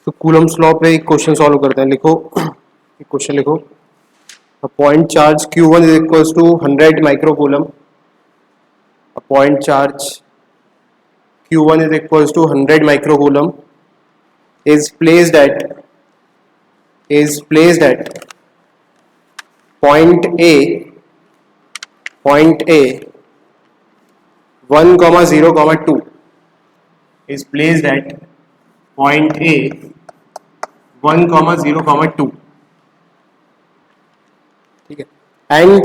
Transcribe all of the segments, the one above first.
तो Coulomb's law पे एक क्वेश्चन सॉल्व करते हैं. लिखो, एक क्वेश्चन लिखो. A point charge Q1 is equals to 100 microcoulomb. A point charge Q1 is equals to 100 microcoulomb is placed at point A 1,0,2 is placed at point A 1,0,2. ठीक है. And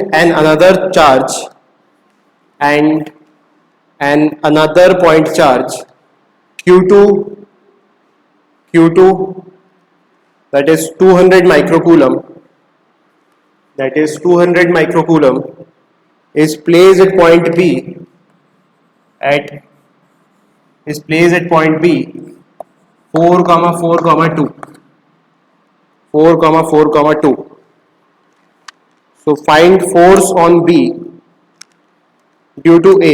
another point charge Q2 that is 200 microcoulomb is placed at point B 4,4,2. So find force on B due to A.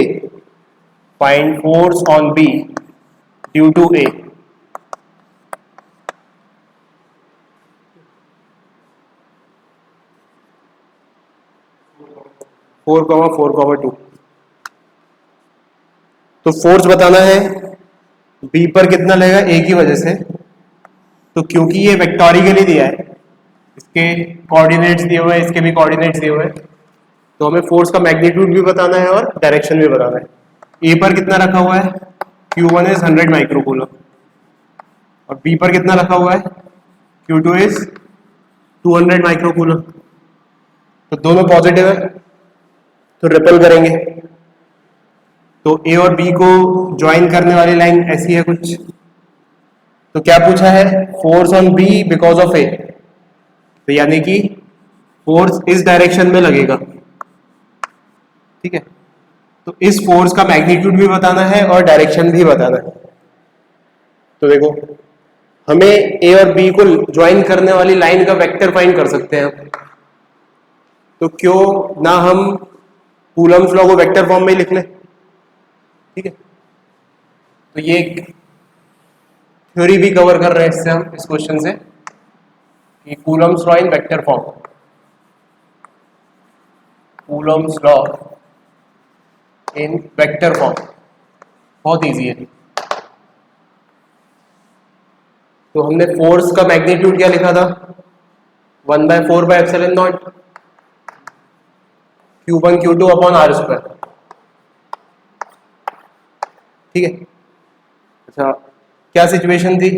Find force on B due to A. Four comma two. तो force बताना है B पर कितना लगेगा ए की वजह से. तो क्योंकि ये वेक्टोरिकली दिया है, इसके कोऑर्डिनेट्स दिए हुए हैं, इसके भी कोऑर्डिनेट्स दिए हुए हैं, तो हमें फोर्स का मैग्नीट्यूड भी बताना है और डायरेक्शन भी बताना है. ए पर कितना रखा हुआ है, Q1 इज 100 माइक्रोकूलम और बी पर कितना रखा हुआ है, Q2 इज 200 माइक्रोकूलम. तो दोनों पॉजिटिव है तो रिपल करेंगे. तो ए और बी को ज्वाइन करने वाली लाइन ऐसी है कुछ. तो क्या पूछा है, force on B because of A. तो यानी कि फोर्स इस डायरेक्शन में लगेगा. ठीक है. तो इस फोर्स का मैग्नीट्यूड भी बताना है और डायरेक्शन भी बताना है. तो देखो, हमें ए और बी को ज्वाइन करने वाली लाइन का वेक्टर फाइंड कर सकते हैं. तो क्यों ना हम कूलम्स लॉ को वेक्टर फॉर्म में ही लिख लें. ठीक है. तो ये थ्योरी भी कवर कर रहे हैं इससे हम, इस क्वेश्चन से, कि Coulomb's law in vector form. Coulomb's law in vector form बहुत इजी है. तो हमने फोर्स का मैग्नीट्यूड क्या लिखा था, 1/4/ε0 Q1 Q2 upon R square. ठीक है. अच्छा, क्या सिचुएशन थी,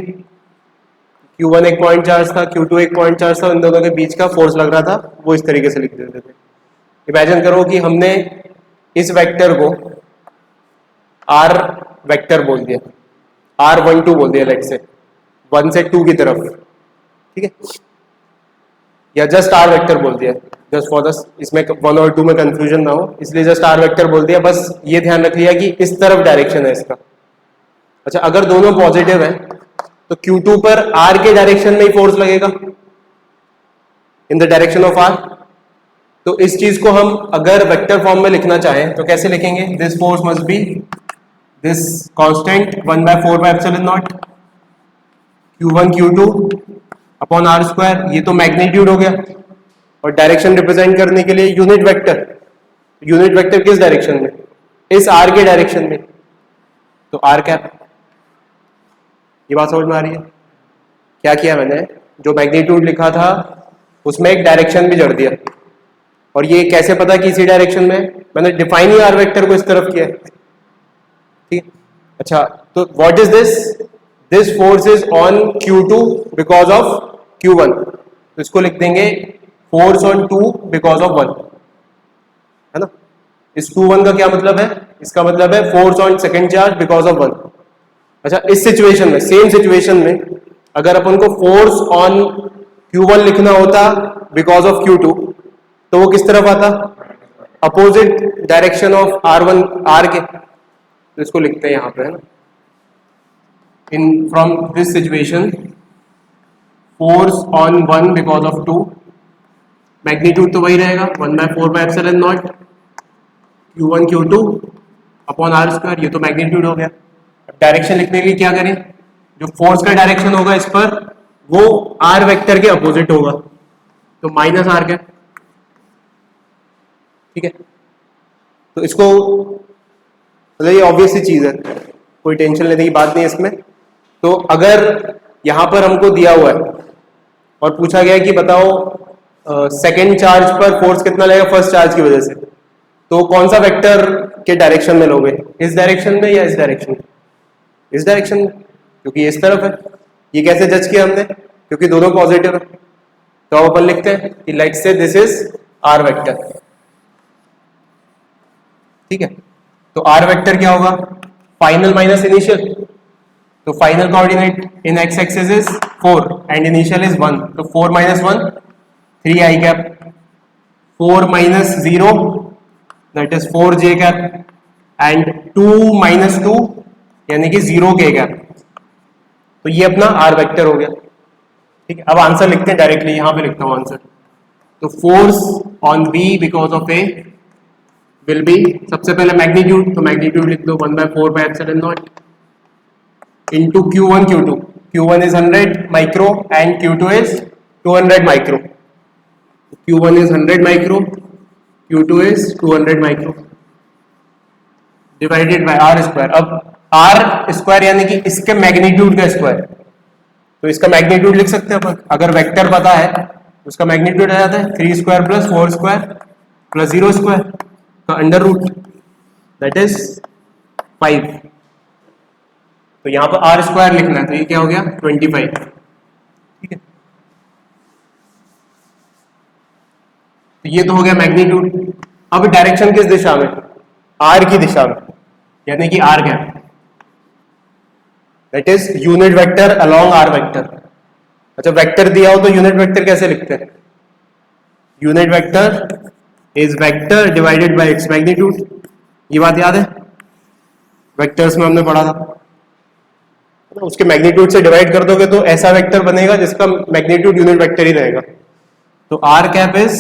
Q1 एक पॉइंट चार्ज था, Q2 एक पॉइंट चार्ज था, इन दोनों के बीच का फोर्स लग रहा था, वो इस तरीके से लिख देते थे. इमेजिन करो कि हमने इस वेक्टर को R वेक्टर बोल दिया, R12 बोल दिया, लेट से 1 से 2 की तरफ. ठीक है. या जस्ट R वेक्टर बोल दिया, जस्ट फॉर दस, इसमें 1 और 2 में कंफ्यूजन ना हो, इसलिए जस्ट R वेक्टर बोल दिया. बस ये ध्यान रख लिया कि इस तरफ डायरेक्शन है इसका. अच्छा, अगर दोनों पॉजिटिव है तो Q2 पर R के डायरेक्शन में ही फोर्स लगेगा, in the direction of R. तो इस चीज को हम अगर वेक्टर फॉर्म में लिखना चाहें तो कैसे लिखेंगे, this force must be this constant 1/4/ε0 Q1 Q2 upon R square. ये तो मैग्नीट्यूड हो गया. और डायरेक्शन रिप्रेजेंट करने के लिए यूनिट वेक्टर किस डायरेक्शन में, इस R के डायरेक्शन में, तो R कैप. ये बात समझ में आ रही है. क्या किया मैंने, जो मैग्नीट्यूड लिखा था उसमें एक डायरेक्शन भी जोड़ दिया. और ये कैसे पता कि इसी डायरेक्शन में, मैंने डिफाइन ही R वेक्टर को इस तरफ किया. ठीक. अच्छा, तो what is this force is on Q2 because of Q1. तो इसको लिख देंगे फोर्स ऑन 2 बिकॉज ऑफ 1, है ना. इस 2 1 का क्या मतलब है, इसका मतलब है force on second charge because of 1. अच्छा, इस सिचुएशन में, सेम सिचुएशन में, अगर अपन को फोर्स ऑन Q1 लिखना होता बिकॉज ऑफ Q2, तो वो किस तरफ आता, अपोजिट डायरेक्शन ऑफ R के. तो इसको लिखते हैं यहां पे, है ना. In from this situation, force on 1 because of 2, magnitude तो वही रहेगा 1/4/ε0 Q1 Q2 upon R square. ये तो मैग्नीट्यूड हो गया. डायरेक्शन लिखने के लिए क्या करें, जो फोर्स का डायरेक्शन होगा इस पर वो आर वेक्टर के अपोजिट होगा, तो माइनस आर कैप। ठीक है, तो इसको मतलब ये ऑब्वियस सी चीज है, कोई टेंशन लेने की बात नहीं है इसमें। तो अगर यहां पर हमको दिया हुआ है और पूछा गया है कि बताओ सेकेंड चार्ज पर फोर्स कितना लगेगा फर्स्ट चार्ज की वजह से, तो कौन सा वेक्टर के डायरेक्शन में लोगे, इस डायरेक्शन में या इस डायरेक्शन में? इस डायरेक्शन में, क्योंकि ये इस तरफ है। ये कैसे जज किया हमने, क्योंकि दोनों पॉजिटिव है। तो अब अपन लिखते हैं कि लेट से दिस इज आर वेक्टर। ठीक है, तो आर वेक्टर क्या होगा, फाइनल माइनस इनिशियल। तो final coordinate in x axis is 4 and initial is 1, तो 4 minus 1 3 I cap, 4 minus 0 that is 4 J cap and 2 minus 2 यानी कि 0 के कैप। तो ये अपना आर वेक्टर हो गया। ठीक है, अब आंसर लिखते हैं डायरेक्टली, यहां पे लिखता हूं आंसर। तो force on B because of A will be, सबसे पहले मैग्नीट्यूड, तो मैग्नीट्यूड लिख दो 1/4 into Q1 Q2. Q1 is 100 micro and Q2 is 200 micro. Q1 is 100 micro, Q2 is 200 micro divided by R square. अब R square यानी कि इसके magnitude का स्क्वायर, तो इसका मैग्नीट्यूड लिख सकते हैं अपन। अगर वेक्टर पता है तो उसका मैग्नीट्यूड आ जाता है 3 square plus 4 square plus 0 square का अंडर रूट, दैट इज 5। तो यहां पर आर स्क्वायर लिखना है, तो ये क्या हो गया 25। ठीक है, तो ये तो हो गया मैग्नीट्यूड। अब डायरेक्शन किस दिशा में, आर की दिशा में, यानी कि R cap, that is unit vector along R vector. अच्छा, वेक्टर दिया हो तो यूनिट वेक्टर कैसे लिखते हैं, unit vector is vector divided by its magnitude. ये बात याद है, वेक्टर्स में हमने पढ़ा था, उसके मैग्नीट्यूड से डिवाइड कर दोगे तो ऐसा वेक्टर बनेगा जिसका मैग्नीट्यूड यूनिट वेक्टर ही रहेगा। तो R cap is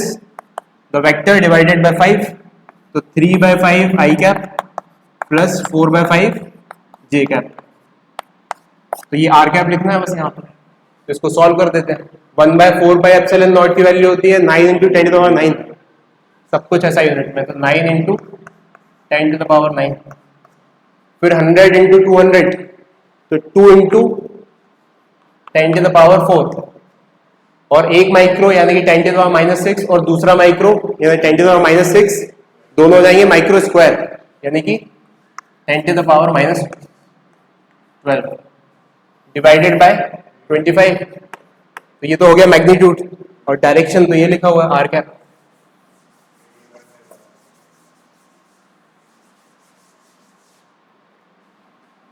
the vector divided by 5, तो 3/5 I cap plus 4/5 J cap. तो ये आर कैप लिखना है बस यहाँ पर, तो इसको सॉल्व कर देते हैं। 1/4 की वैल्यू होती है 9 × 10⁹, सब कुछ ऐसा यूनिट में, तो 9 × 10⁹। फिर 100 × 200, तो 2 × 10⁴, और 1 माइक्रो यानी कि 10⁻⁻6 और दूसरा माइक्रो यानी 10⁻⁻6, दोनों हो जाएंगे माइक्रो स्क्वायर यानी कि 10⁻⁻12 डिवाइडेड बाय 25। तो ये तो हो गया मैग्नीट्यूड, और डायरेक्शन तो ये लिखा हुआ है आर कैप।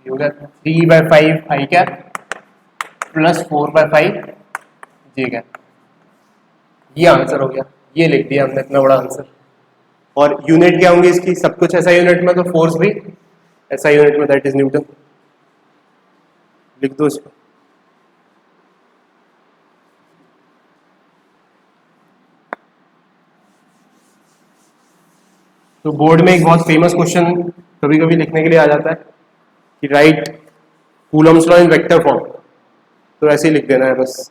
ये हो गया 3/5 I cap plus 4/5 J cap. ये आंसर हो गया, ये लिख दिया हमने इतना बड़ा आंसर। और यूनिट क्या होंगी इसकी, सब कुछ ऐसा यूनिट में, तो फोर्स भी ऐसा यूनिट में, दैट इज न्यूटन। लिख दो इसको। तो बोर्ड में एक बहुत फेमस क्वेश्चन कभी कभी लिखने के लिए आ जाता है कि right Coulomb's law in vector form, तो ऐसे ही लिख देना है बस।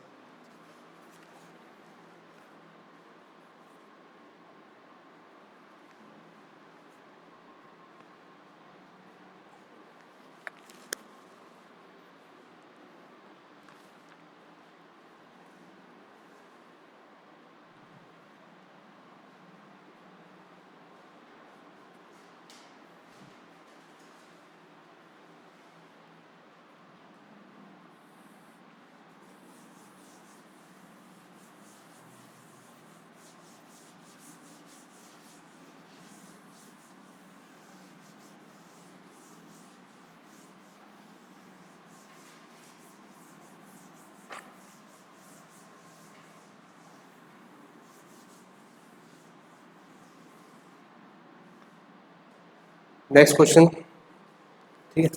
नेक्स्ट क्वेश्चन, ठीक है,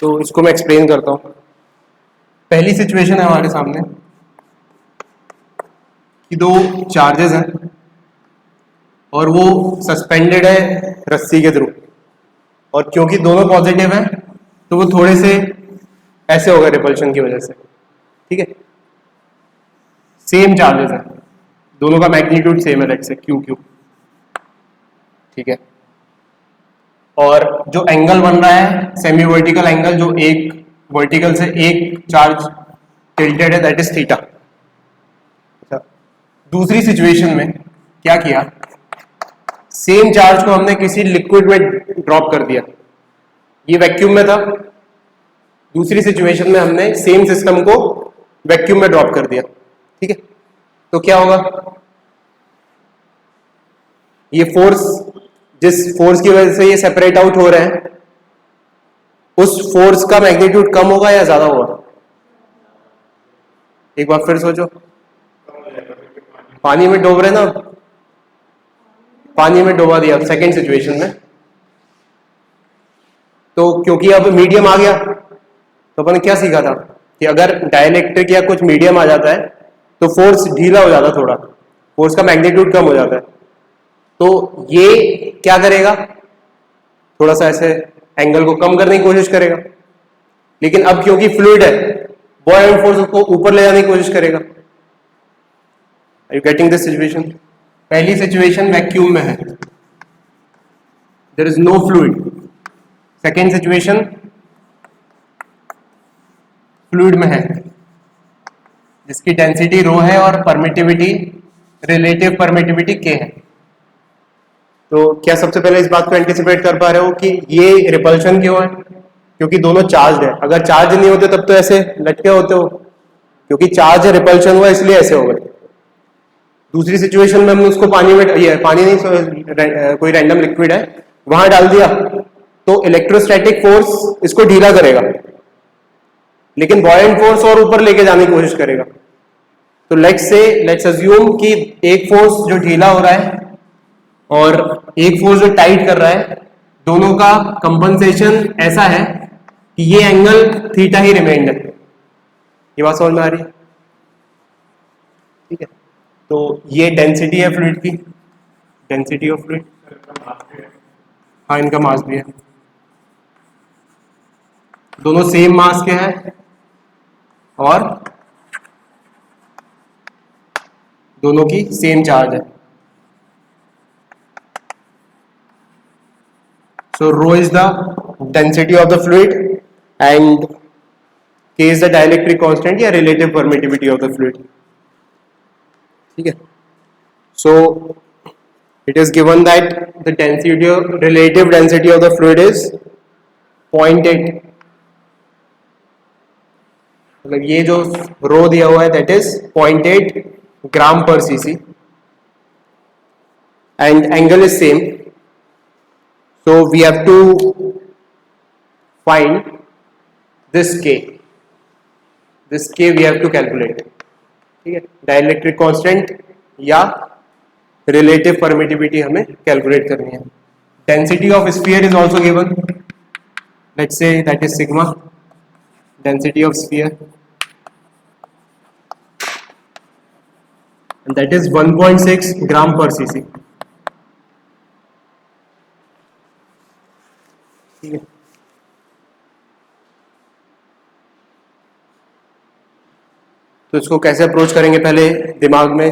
तो इसको मैं एक्सप्लेन करता हूं। पहली सिचुएशन है हमारे सामने कि दो चार्जेस हैं और वो सस्पेंडेड है रस्सी के थ्रू, और क्योंकि दोनों पॉजिटिव हैं तो वो थोड़े से ऐसे होगा रिपल्शन की वजह से, ठीक है। सेम चार्जेस है, दोनों का मैग्नीट्यूड सेम है, लेट्स से क्यू क्यू, ठीक है। और जो एंगल बन रहा है सेमी वर्टिकल एंगल, जो एक वर्टिकल से एक चार्ज टिल्टेड है, दैट इज थीटा। दूसरी सिचुएशन में क्या किया, सेम चार्ज को हमने किसी लिक्विड में ड्रॉप कर दिया, ये वैक्यूम में था। दूसरी सिचुएशन में हमने सेम सिस्टम को वैक्यूम में ड्रॉप कर दिया, ठीक है। तो क्या होगा, ये फोर्स, जिस फोर्स की वजह से ये सेपरेट आउट हो रहे हैं, उस फोर्स का मैग्नीट्यूड कम होगा या ज्यादा होगा? एक बार फिर सोचो, पानी में डूब रहे ना, पानी में डुबा दिया सेकेंड सिचुएशन में, तो क्योंकि अब मीडियम आ गया, तो अपन ने क्या सीखा था कि अगर डाइलेक्ट्रिक या कुछ मीडियम आ जाता है तो फोर्स ढीला हो जाता है, थोड़ा फोर्स का मैग्नीट्यूड कम हो जाता है। तो ये क्या करेगा, थोड़ा सा ऐसे एंगल को कम करने की कोशिश करेगा, लेकिन अब क्योंकि फ्लूइड है, बॉयंट फोर्स उसको ऊपर ले जाने की कोशिश करेगा। Are you getting this situation? पहली सिचुएशन वैक्यूम में है, there is no fluid. Second situation fluid में है, जिसकी डेंसिटी रो है और परमिटिविटी, रिलेटिव परमिटिविटी के है। तो क्या सबसे पहले इस बात को एंटिसिपेट कर पा रहे हो कि ये रिपल्शन क्यों है? क्योंकि दोनों चार्ज है। अगर चार्ज नहीं होते तब तो ऐसे लटके होते हो, क्योंकि चार्ज रिपल्शन हुआ इसलिए ऐसे हो गए। दूसरी सिचुएशन में हमने उसको पानी में, ये पानी नहीं, कोई रैंडम लिक्विड है, वहां डाल दिया, तो इलेक्ट्रोस्टैटिक फोर्स इसको ढीला करेगा, लेकिन बॉयंट फोर्स और ऊपर लेके जाने की कोशिश करेगा। तो लेट्स अज्यूम कि एक फोर्स जो ढीला हो रहा है और एक फोर्स जो टाइट कर रहा है, दोनों का कंपनसेशन ऐसा है कि ये एंगल थीटा ही रिमेंड है। ये बात समझ में आ रही है? ठीक है। तो ये डेंसिटी है फ्लूइड की, डेंसिटी ऑफ फ्लूइड, हाँ इनका मास भी है, दोनों सेम मास के हैं और दोनों की सेम चार्ज है। So rho is the density of the fluid and K is the dielectric constant या relative permittivity of the fluid. ठीक है। So it is given that the density of, relative density of the fluid is 0.8. मतलब ये जो रो दिया हुआ है that is 0.8 ग्राम पर cc and angle is same. So we have to find this K. This K we have to calculate. ठीक है, dielectric constant या रिलेटिव परमिटिविटी हमें कैलकुलेट करनी है। Density of sphere is also given, let's say that is sigma, density of sphere, and that is 1.6 ग्राम पर cc. ठीक है। तो इसको कैसे अप्रोच करेंगे, पहले दिमाग में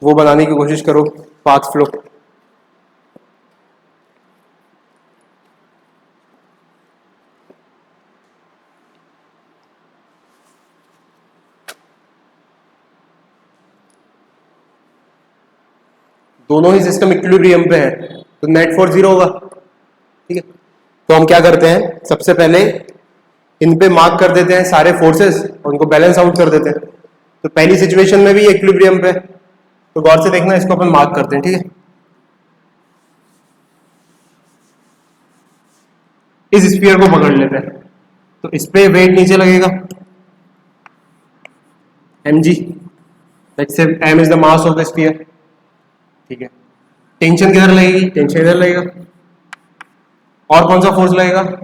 वो बनाने की कोशिश करो, पाथ फ्लो। दोनों ही सिस्टम इक्विलिब्रियम पे है, तो नेट फोर्स 0 होगा। ठीक है। तो हम क्या करते हैं, सबसे पहले इन पे मार्क कर देते हैं सारे फोर्सेस और उनको बैलेंस आउट कर देते हैं। तो पहली सिचुएशन में भी इक्विलिब्रियम पे, तो गौर से देखना, इसको अपन मार्क करते हैं। ठीक है। इस स्फीयर को पकड़ लेते हैं, तो इस पे वेट नीचे लगेगा mg, let's say m is the mass of the sphere. ठीक है। टेंशन किधर लगेगी, टेंशन इधर लगेगा। और कौन सा फोर्स लगेगा,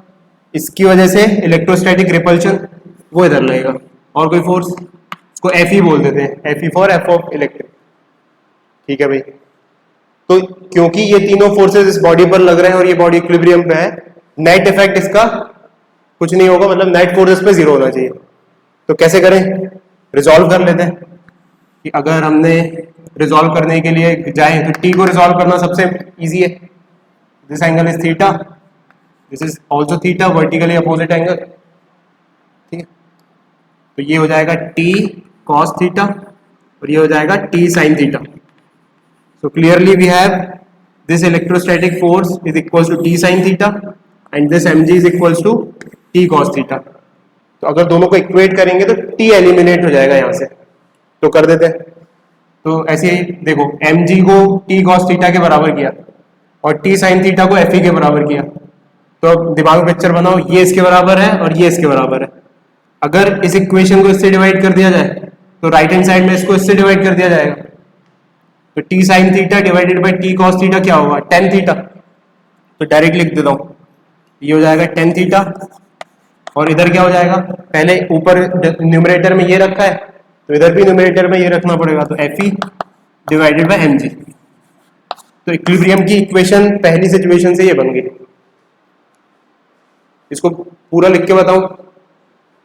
इसकी वजह से इलेक्ट्रोस्टैटिक रिपल्शन, वो इधर लगेगा। और कोई फोर्स, इसको Fe बोल देते हैं, Fe for F of electric. ठीक है भाई। तो क्योंकि ये तीनों फोर्सेस इस बॉडी पर लग रहे हैं और ये बॉडी इक्विलिब्रियम पे है, नेट इफेक्ट इसका कुछ नहीं होगा, मतलब नेट फोर्स इस पे जीरो होना चाहिए। तो कैसे करें, रिजॉल्व कर लेते हैं कि अगर हमने रिजॉल्व करने के लिए जाए तो टी को रिजॉल्व करना सबसे इजी है। This angle is theta, this is also theta, vertically opposite angle, ठीक है। तो ये हो जाएगा टी कॉस थीटा और ये हो जाएगा T sine theta. So clearly we have this electrostatic force is equals to T sine theta and this M G is equals to T cos theta. तो अगर दोनों को इक्वेट करेंगे तो टी एलिमिनेट हो जाएगा यहाँ से, तो कर देते हैं। तो ऐसे ही देखो, एम जी को टी कॉस थीटा के बराबर किया और टी साइन थीटा को एफ ई के बराबर किया। तो अब दिमाग में पिक्चर बनाओ, ये इसके बराबर है और ये इसके बराबर है। अगर इस इक्वेशन को इससे डिवाइड कर दिया जाए तो राइट हैंड साइड में इसको इससे डिवाइड कर दिया जाएगा। तो T sine theta divided by T cos theta क्या होगा, टेन थीटा। तो डायरेक्ट लिख देता हूँ, ये हो जाएगा टेन थीटा और इधर क्या हो जाएगा, पहले ऊपर न्यूमरेटर में ये रखा है तो इधर भी न्यूमरेटर में ये रखना पड़ेगा, तो F E divided by M G. तो इक्विलिब्रियम की इक्वेशन पहली सिचुएशन से ये बन गई। इसको पूरा लिख के बताऊं,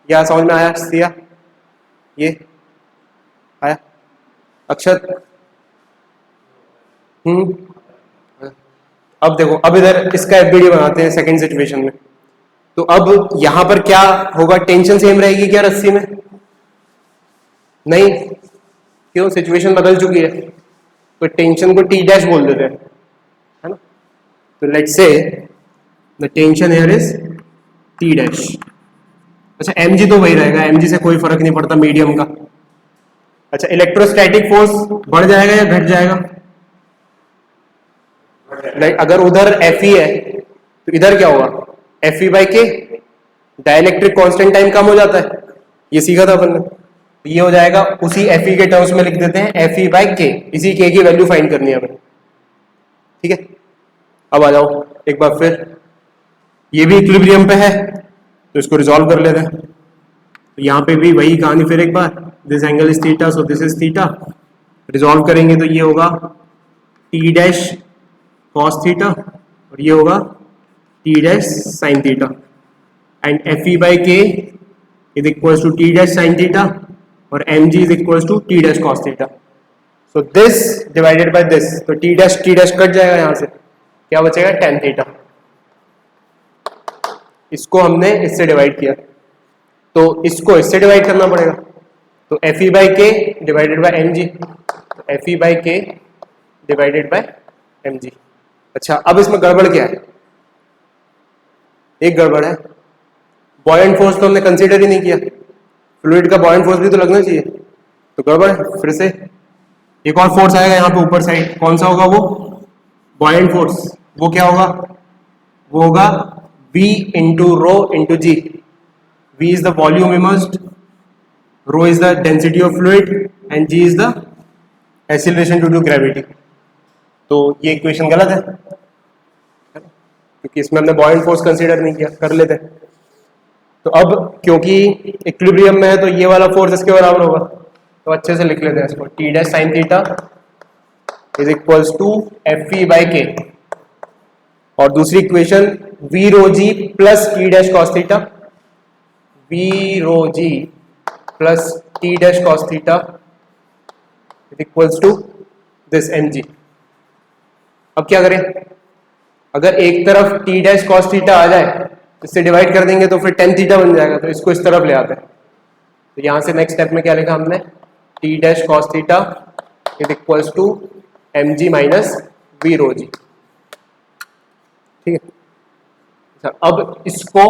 या समझ में आया सिया, ये आया अक्षत? अब देखो, अब इधर इसका एफबीडी बनाते हैं सेकंड सिचुएशन में। तो अब यहां पर क्या होगा, टेंशन सेम रहेगी क्या रस्सी में? नहीं, क्यों, सिचुएशन बदल चुकी है। तो टेंशन को टी डैश बोल देते हैं, है ना। तो लेट्स से the tension here is T dash. अच्छा, एम जी तो वही रहेगा, एम जी से कोई फर्क नहीं पड़ता मीडियम का। अच्छा, इलेक्ट्रोस्टैटिक फोर्स बढ़ जाएगा या घट जाएगा? अगर उधर एफ ई है तो इधर क्या होगा, एफ ई बाई के, डाइलेक्ट्रिक कांस्टेंट टाइम कम हो जाता है, ये सीखा था अपन ने। तो ये हो जाएगा, उसी एफ ई के टर्म्स में लिख देते हैं, एफ ई बाई के, इसी के की वैल्यू फाइंड करनी है हमें, ठीक है। अब आ जाओ एक बार फिर, ये भी इक्विलिब्रियम पे है तो इसको रिजॉल्व कर लेते हैं। तो यहाँ पे भी वही कहानी फिर एक बार, this angle is theta so this is theta. Resolve करेंगे तो ये होगा टी डैश कॉस थीटा और ये होगा T dash sine theta and F E by K is equals to T dash sine theta और M G is equals to T dash cos theta. So this divided by this, तो T dash cut जाएगा, यहाँ से क्या बचेगा, tan theta. इसको हमने इससे डिवाइड किया तो इसको इससे डिवाइड करना पड़ेगा। तो F E by K divided by M G, F E by K divided by M G. अच्छा, अब इसमें गड़बड़ क्या है, एक गड़बड़ है, बॉयंट फोर्स तो हमने कंसीडर ही नहीं किया, फ्लूइड का बॉयंट फोर्स भी तो लगना चाहिए, तो गड़बड़ है। फिर से एक और फोर्स आएगा यहाँ पे ऊपर साइड, कौन सा होगा वो, बॉयंट फोर्स। वो क्या होगा, वो होगा V into rho into G. V is the volume immersed, rho is the density of fluid and g is the acceleration due to gravity। तो ये इक्वेशन गलत है क्योंकि इसमें हमने बॉयंट फोर्स कंसीडर नहीं किया, कर लेते हैं। तो अब क्योंकि इक्विलिब्रियम में है तो ये वाला फोर्स इसके बराबर होगा, तो अच्छे से लिख लेते हैं इसको, T dash sine theta is equals to F E by K, और दूसरी equation V rho G plus T dash cos theta, V rho G plus T dash cos theta is equals to this M G. अब क्या करें, अगर एक तरफ T dash cos theta आ जाए इससे डिवाइड कर देंगे तो फिर टेन थीटा बन जाएगा, तो इसको इस तरफ ले आते हैं। तो यहां से नेक्स्ट स्टेप में क्या लिखा हमने, T dash cos theta is equals to M G minus V rho G, ठीक है। अच्छा, अब इसको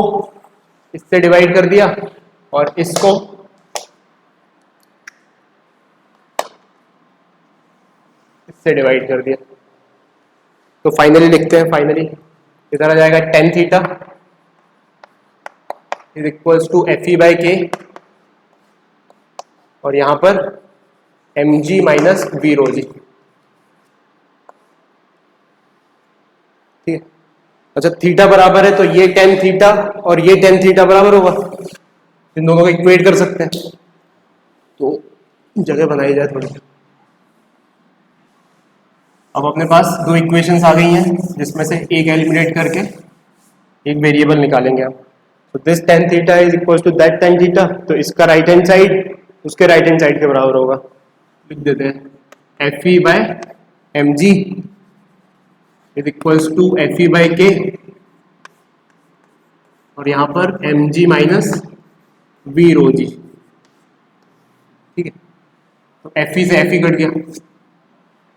इससे डिवाइड कर दिया और इसको इससे डिवाइड कर दिया, तो फाइनली लिखते हैं, फाइनली इधर आ जाएगा tan theta is equals to F E by K और यहां पर M G minus V rho G, ठीक है। अच्छा, थीटा बराबर है तो ये टेन थीटा और ये टेन थीटा बराबर होगा, इन दोनों को इक्वेट कर सकते हैं, तो जगह बनाई जाए थोड़ी। अब अपने पास दो इक्वेशंस आ गई हैं जिसमें से एक एलिमिनेट करके एक वेरिएबल निकालेंगे आप। तो this tan theta is equal to that tan theta, तो इसका राइट हैंड साइड उसके राइट हैंड साइड के बराबर होगा। लिख देते हैं F E by M G is equals to F E by K, और यहाँ पर M G minus V rho G. ठीक है, तो एफ ई से एफ ई कट गया,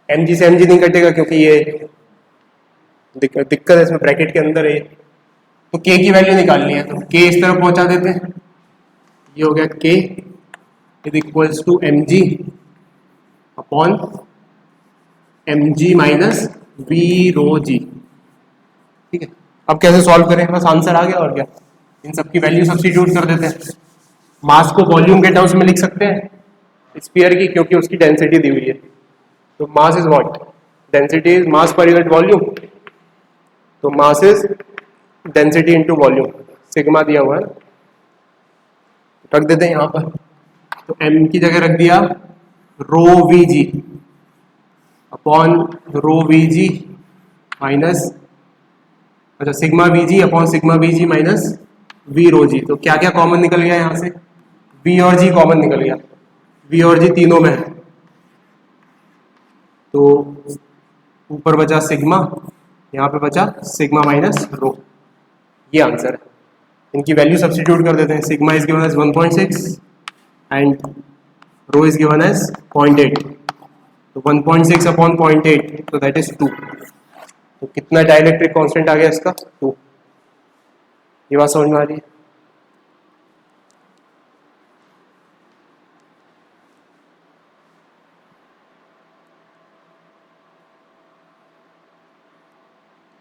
एम जी से एम जी नहीं कटेगा क्योंकि ये दिक्कत है इसमें, ब्रैकेट के अंदर है। तो के की वैल्यू निकालनी है, तो के इस तरफ पहुंचा देते हैं, ये हो गया K is equals to M G upon M G minus V rho G. ठीक है, अब कैसे सॉल्व करें, बस आंसर आ गया और क्या, इन सब की वैल्यू सब्स्टिट्यूट कर देते हैं। मास को वॉल्यूम के टर्म्स में लिख सकते हैं स्फीयर की, क्योंकि उसकी डेंसिटी दी हुई है। तो mass is what, density is mass per unit volume, तो mass is density into volume, sigma दिया हुआ है, रख देते हैं यहाँ पर। तो m की जगह रख दिया rho V G upon rho V G minus, अच्छा sigma V G upon sigma V G minus V rho G. तो क्या क्या कॉमन निकल गया यहाँ से, v और g कॉमन निकल गया, v और g तीनों में है, तो ऊपर बचा सिग्मा, यहाँ पे बचा सिग्मा माइनस रो, ये आंसर है। इनकी वैल्यू सब्स्टिट्यूट कर देते हैं, sigma is given as 1.6 and rho is given as 0.8, तो 1.6 अपॉन 0.8 तो दैट इज 2। तो कितना डाइलेक्ट्रिक कांस्टेंट आ गया इसका, 2। ये बात समझ में आ रही है।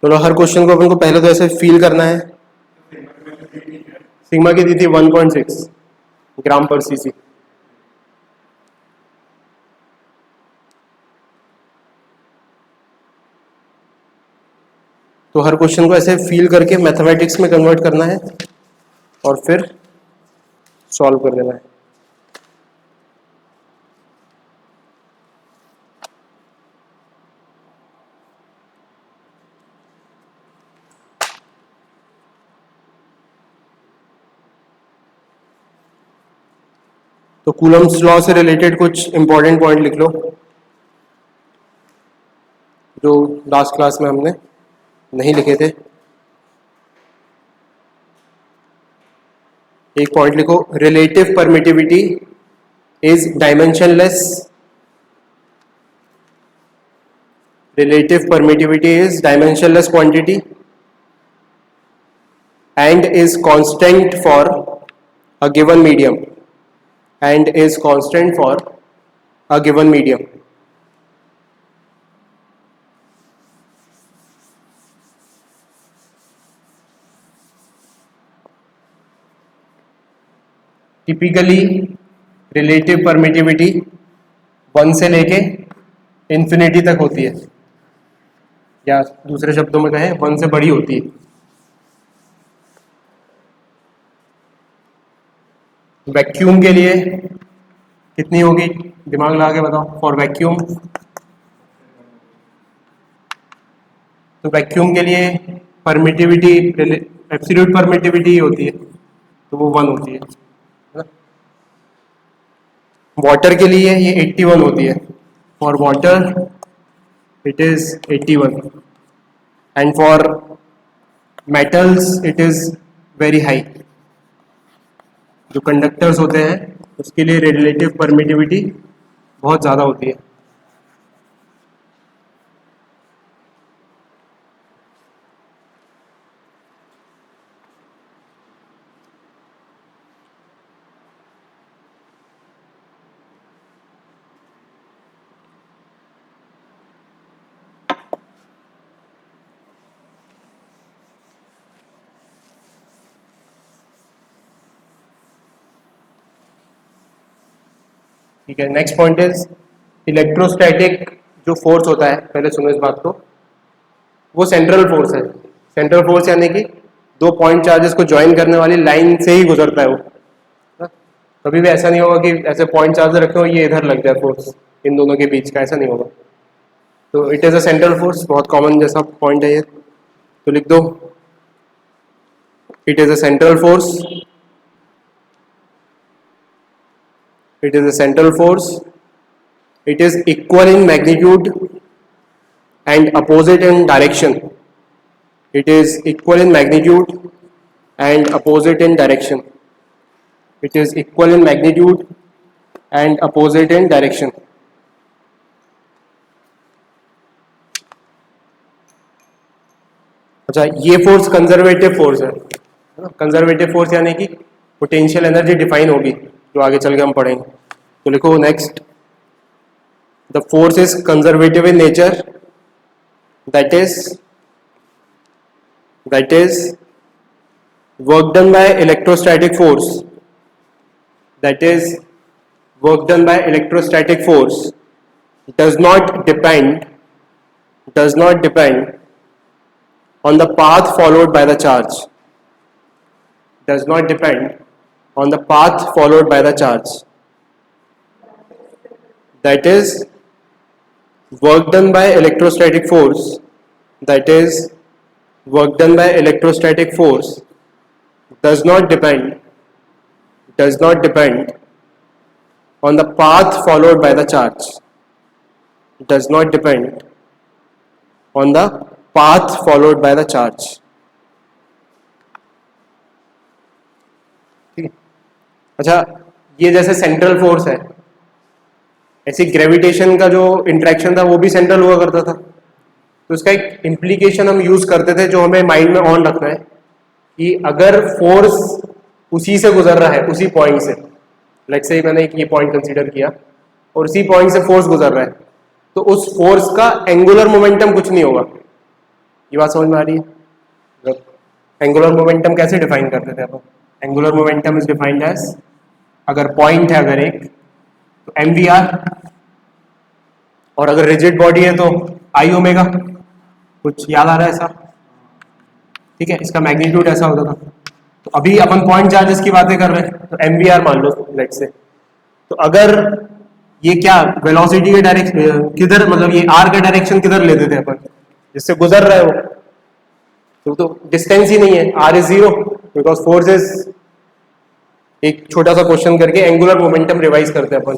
तो हर क्वेश्चन को अपन को पहले तो ऐसे फील करना है। सिग्मा की दी थी 1.6 ग्राम पर सीसी, तो हर क्वेश्चन को ऐसे फील करके मैथमेटिक्स में कन्वर्ट करना है और फिर सॉल्व कर देना है। तो कूलम्स लॉ से रिलेटेड कुछ इंपॉर्टेंट पॉइंट लिख लो जो लास्ट क्लास में हमने नहीं लिखे थे। एक पॉइंट लिखो, relative permittivity is dimensionless, relative permittivity is dimensionless quantity and is constant for a given medium, and is constant for a given medium. Typically relative permittivity 1 से लेके इंफिनिटी तक होती है, या दूसरे शब्दों में कहें 1 से बड़ी होती है। वैक्यूम के लिए कितनी होगी, दिमाग लगा के बताओ, फॉर वैक्यूम। तो वैक्यूम के लिए परमिटिविटी एब्सोल्यूट परमिटिविटी होती है, तो वो 1 होती है। वाटर के लिए ये 81 होती है, for water it is 81 and for metals it is very high. जो कंडक्टर्स होते हैं उसके लिए रिलेटिव परमिटिविटी बहुत ज़्यादा होती है। ठीक है, नेक्स्ट पॉइंट इज इलेक्ट्रोस्टैटिक जो फोर्स होता है, पहले सुनो इस बात को, वो सेंट्रल फोर्स है। सेंट्रल फोर्स यानी कि दो पॉइंट चार्जेस को ज्वाइन करने वाली लाइन से ही गुजरता है वो। कभी भी ऐसा नहीं होगा कि ऐसे पॉइंट चार्ज रखे हो ये इधर लग जाए फोर्स इन दोनों के बीच का, ऐसा नहीं होगा। तो it is a central force, बहुत कॉमन जैसा पॉइंट है ये, तो लिख दो it is a central force, it is a central force, it is equal in magnitude and opposite in direction, it is equal in magnitude and opposite in direction, it is equal in magnitude and opposite in direction. अच्छा, ये force conservative force है। Conservative force यानी कि potential energy define होगी, जो आगे चल के हम पढ़ेंगे। तो लिखो next, the force is conservative in nature, that is work done by electrostatic force, that is work done by electrostatic force does not depend on the path followed by the charge, does not depend on the path followed by the charge, that is work done by electrostatic force, that is work done by electrostatic force does not depend on the path followed by the charge, does not depend on the path followed by the charge. ठीक है। अच्छा, ये जैसे central force है, ऐसी gravitation का जो interaction था वो भी सेंट्रल हुआ करता था। तो इसका एक इम्प्लीकेशन हम यूज करते थे जो हमें माइंड में ऑन रखना है कि अगर फोर्स उसी से गुजर रहा है, उसी पॉइंट से, लाइक से मैंने एक ये पॉइंट कंसीडर किया और उसी पॉइंट से फोर्स गुजर रहा है, तो उस फोर्स का एंगुलर मोमेंटम कुछ नहीं होगा। ये बात समझ में आ रही है? एंगुलर मोमेंटम कैसे डिफाइन करते थे अपन? Angular momentum is defined as, अगर पॉइंट है अगर एक, तो एम वी आर, और अगर रिजिड बॉडी है तो आई ओमेगा। कुछ याद आ रहा है ऐसा? ठीक है, इसका मैग्नीट्यूड ऐसा होता था। तो अभी अपन पॉइंट चार्जेस की बातें कर रहे हैं, तो एम वी आर मान लो लेट से। तो अगर ये क्या वेलोसिटी के डायरेक्शन किधर, मतलब ये आर का डायरेक्शन किधर लेते थे अपन, जिससे गुजर रहा है वो, तो डिस्टेंस ही नहीं है, R is zero because force is, एक छोटा सा क्वेश्चन करके एंगुलर मोमेंटम रिवाइज करते हैं अपन,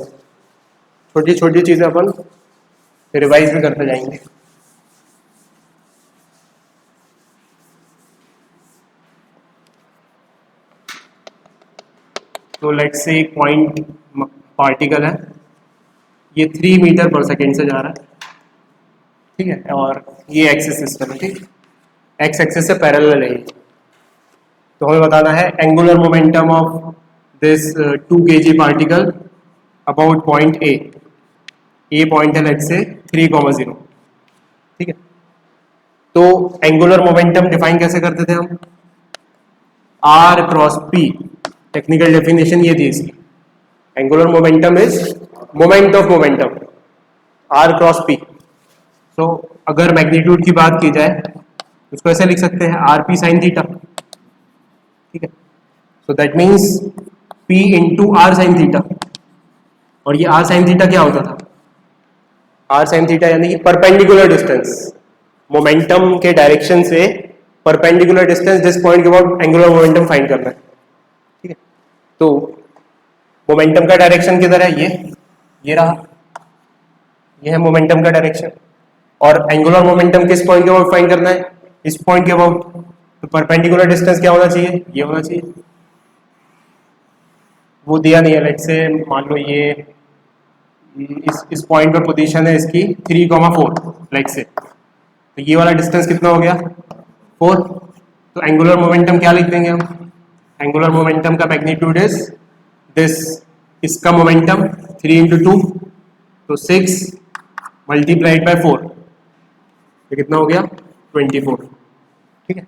छोटी छोटी चीजें अपन रिवाइज भी करते जाएंगे। तो लेट्स से एक पॉइंट पार्टिकल है, ये 3 मीटर पर सेकेंड से जा रहा है, ठीक है, और ये एक्सिस सिस्टम है, ठीक, एक्स एक्सिस से पैरेलल है ये। तो हमें बताना है angular momentum of this 2 kg particle about point A. ये पॉइंट है लेट्स से 3,0, ठीक है। तो एंगुलर मोमेंटम डिफाइन कैसे करते थे हम? R cross P, technical definition ये थी इसकी। Angular momentum is moment of momentum, R cross P. तो अगर मैग्नीट्यूड की बात की जाए उसको ऐसे लिख सकते हैं, आर पी साइन थीटा, ठीक है। So that means P into R sine theta. और ये आर साइन थीटा क्या होता था? आर साइन थीटा यानी कि परपेंडिकुलर डिस्टेंस, मोमेंटम के डायरेक्शन से परपेंडिकुलर डिस्टेंस जिस पॉइंट के बाद एंगुलर मोमेंटम फाइंड करना है, ठीक है। तो मोमेंटम का डायरेक्शन किधर है? ये रहा, ये है मोमेंटम का डायरेक्शन। और एंगुलर मोमेंटम किस पॉइंट के अबाउट फाइंड करना है? इस पॉइंट के अबाउट। तो परपेंडिकुलर डिस्टेंस क्या होना चाहिए? ये होना चाहिए। वो दिया नहीं है, लेट से मान लो ये इस पॉइंट पे पोजीशन है इसकी 3,4 लाइक से, तो ये वाला डिस्टेंस कितना हो गया? 4। तो एंगुलर मोमेंटम क्या लिख देंगे हम? एंगुलर मोमेंटम का मैग्नीट्यूड इज दिस, इसका मोमेंटम 3 इंटू 2, तो 6 मल्टीप्लाइड बाय 4, ये कितना हो गया? 24, ठीक है।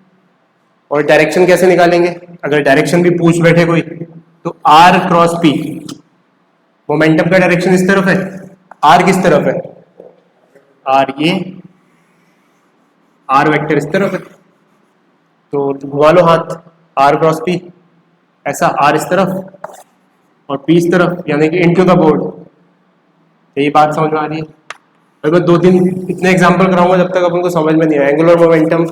और डायरेक्शन कैसे निकालेंगे? अगर डायरेक्शन भी पूछ बैठे कोई, तो आर क्रॉस पी, मोमेंटम का डायरेक्शन इस तरफ है, आर किस तरफ है? आर ये, आर वेक्टर इस तरफ है, तो घुमा लो हाथ, आर क्रॉस पी, ऐसा, आर इस तरफ और पी इस तरफ, यानी कि इनटू द बोर्ड। यही बात समझ में आ रही है? मैं 2-3 इतने एग्जाम्पल कराऊंगा जब तक अपन को समझ में नहीं आए। एंगुलर मोमेंटम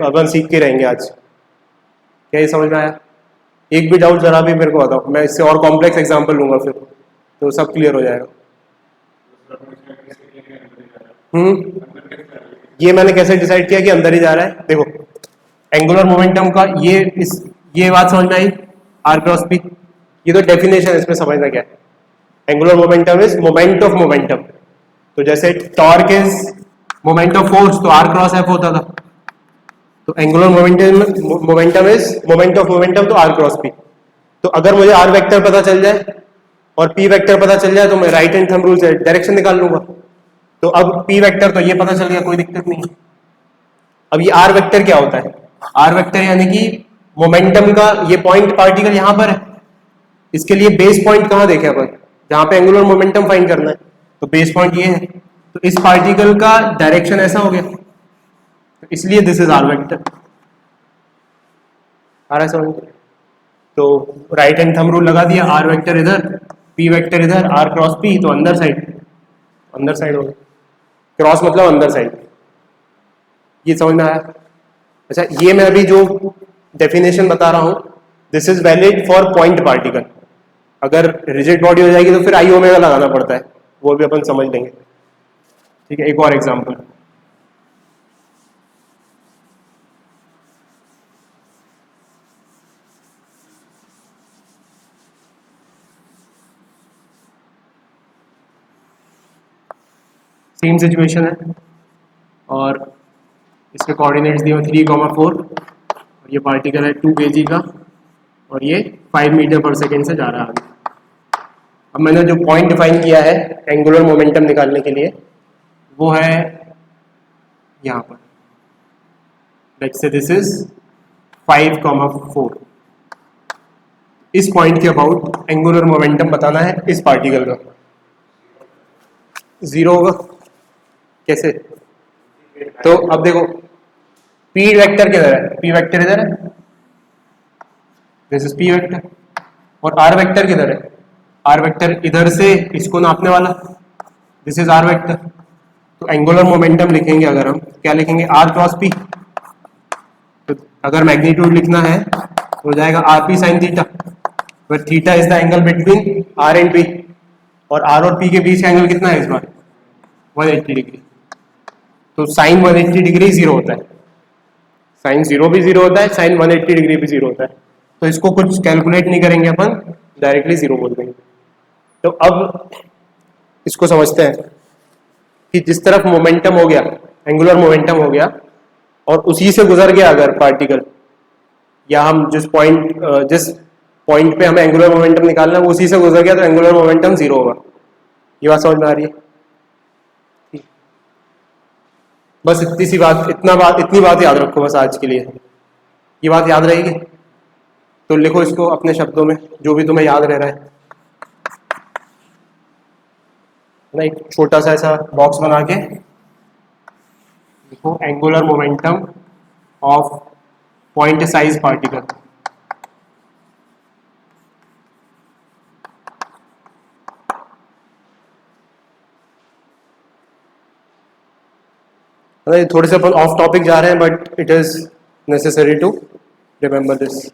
अपन सीख के रहेंगे आज, क्या ये समझ में आया? एक भी डाउट जरा भी मेरे को बताओ, मैं इससे और कॉम्प्लेक्स एग्जांपल लूंगा फिर तो सब क्लियर हो जाएगा। ये मैंने कैसे डिसाइड किया कि अंदर ही जा रहा है? देखो एंगुलर मोमेंटम का ये बात समझ में आई, आर क्रॉस पी, ये तो डेफिनेशन है, इसमें समझना क्या है। Angular momentum is moment of momentum, तो जैसे torque is moment of force तो आर क्रॉस एफ होता था, तो angular momentum is moment of momentum तो आर क्रॉस पी। तो अगर मुझे आर वेक्टर पता चल जाए और पी वेक्टर पता चल जाए तो मैं राइट हैंड थंब रूल से डायरेक्शन निकाल लूंगा। तो अब पी वेक्टर तो ये पता चल गया, कोई दिक्कत नहीं। अब ये आर वेक्टर क्या होता है? आर वेक्टर यानी कि मोमेंटम का ये पॉइंट पार्टिकल यहां पर है, इसके लिए बेस पॉइंट कहां देखे अपन, जहां पे एंगुलर मोमेंटम फाइंड करना है, तो बेस पॉइंट ये है, तो इस पार्टिकल का डायरेक्शन ऐसा हो गया, तो इसलिए दिस इज आर वेक्टर। आ रहा है समझ? तो राइट हैंड थंब रूल लगा दिया, आर वेक्टर इधर, पी वेक्टर इधर, आर क्रॉस पी, तो अंदर साइड हो गया, क्रॉस मतलब अंदर साइड। ये समझ में आया? अच्छा, ये मैं अभी जो डेफिनेशन बता रहा हूं this is valid for point particle. अगर रिजिड बॉडी हो जाएगी तो फिर आई ओमेगा लगाना पड़ता है, वो भी अपन समझ लेंगे। ठीक है, एक और एग्जांपल, सेम सिचुएशन है और इसके कोऑर्डिनेट्स दिए 3,4 और ये पार्टिकल है 2 kg का और ये 5 मीटर पर सेकेंड से जा रहा है आगे। अब मैंने जो पॉइंट डिफाइन किया है एंगुलर मोमेंटम निकालने के लिए वो है यहाँ पर, लेट्स से दिस इज 5,4। इस पॉइंट के अबाउट एंगुलर मोमेंटम बताना है इस पार्टिकल का, जीरो होगा। कैसे? तो अब देखो पी वेक्टर किधर है? पी वेक्टर इधर है, दिस इज पी वेक्टर, और आर वेक्टर किधर है? आर वेक्टर इधर से इसको नापने वाला, दिस इज आर वेक्टर। तो एंगुलर मोमेंटम लिखेंगे अगर हम, क्या लिखेंगे? R cross P. तो अगर मैग्नीट्यूड लिखना है तो हो जाएगा आर पी साइन थीटा, पर theta is the angle between R and P, और आर और पी के बीच का एंगल कितना है इस बार? 180 डिग्री। तो साइन 180 डिग्री जीरो होता है, साइन जीरो भी जीरो होता है, साइन 180 डिग्री भी जीरो होता है। तो इसको कुछ कैलकुलेट नहीं करेंगे अपन, डायरेक्टली जीरो बोल देंगे। तो अब इसको समझते हैं कि जिस तरफ मोमेंटम हो गया, एंगुलर मोमेंटम हो गया, और उसी से गुजर गया अगर पार्टिकल, या हम जिस पॉइंट पे हमें एंगुलर मोमेंटम निकालना है वो उसी से गुजर गया, तो एंगुलर मोमेंटम जीरो होगा। ये बात समझ में आ रही है? बस इतनी बात याद रखो बस आज के लिए। ये बात याद रहेगी तो लिखो इसको अपने शब्दों में जो भी तुम्हें याद रह रहा है ना। एक छोटा सा ऐसा बॉक्स बना के लिखो angular momentum of point size particle. थोड़े से अपन ऑफ टॉपिक जा रहे हैं but it is necessary to remember this.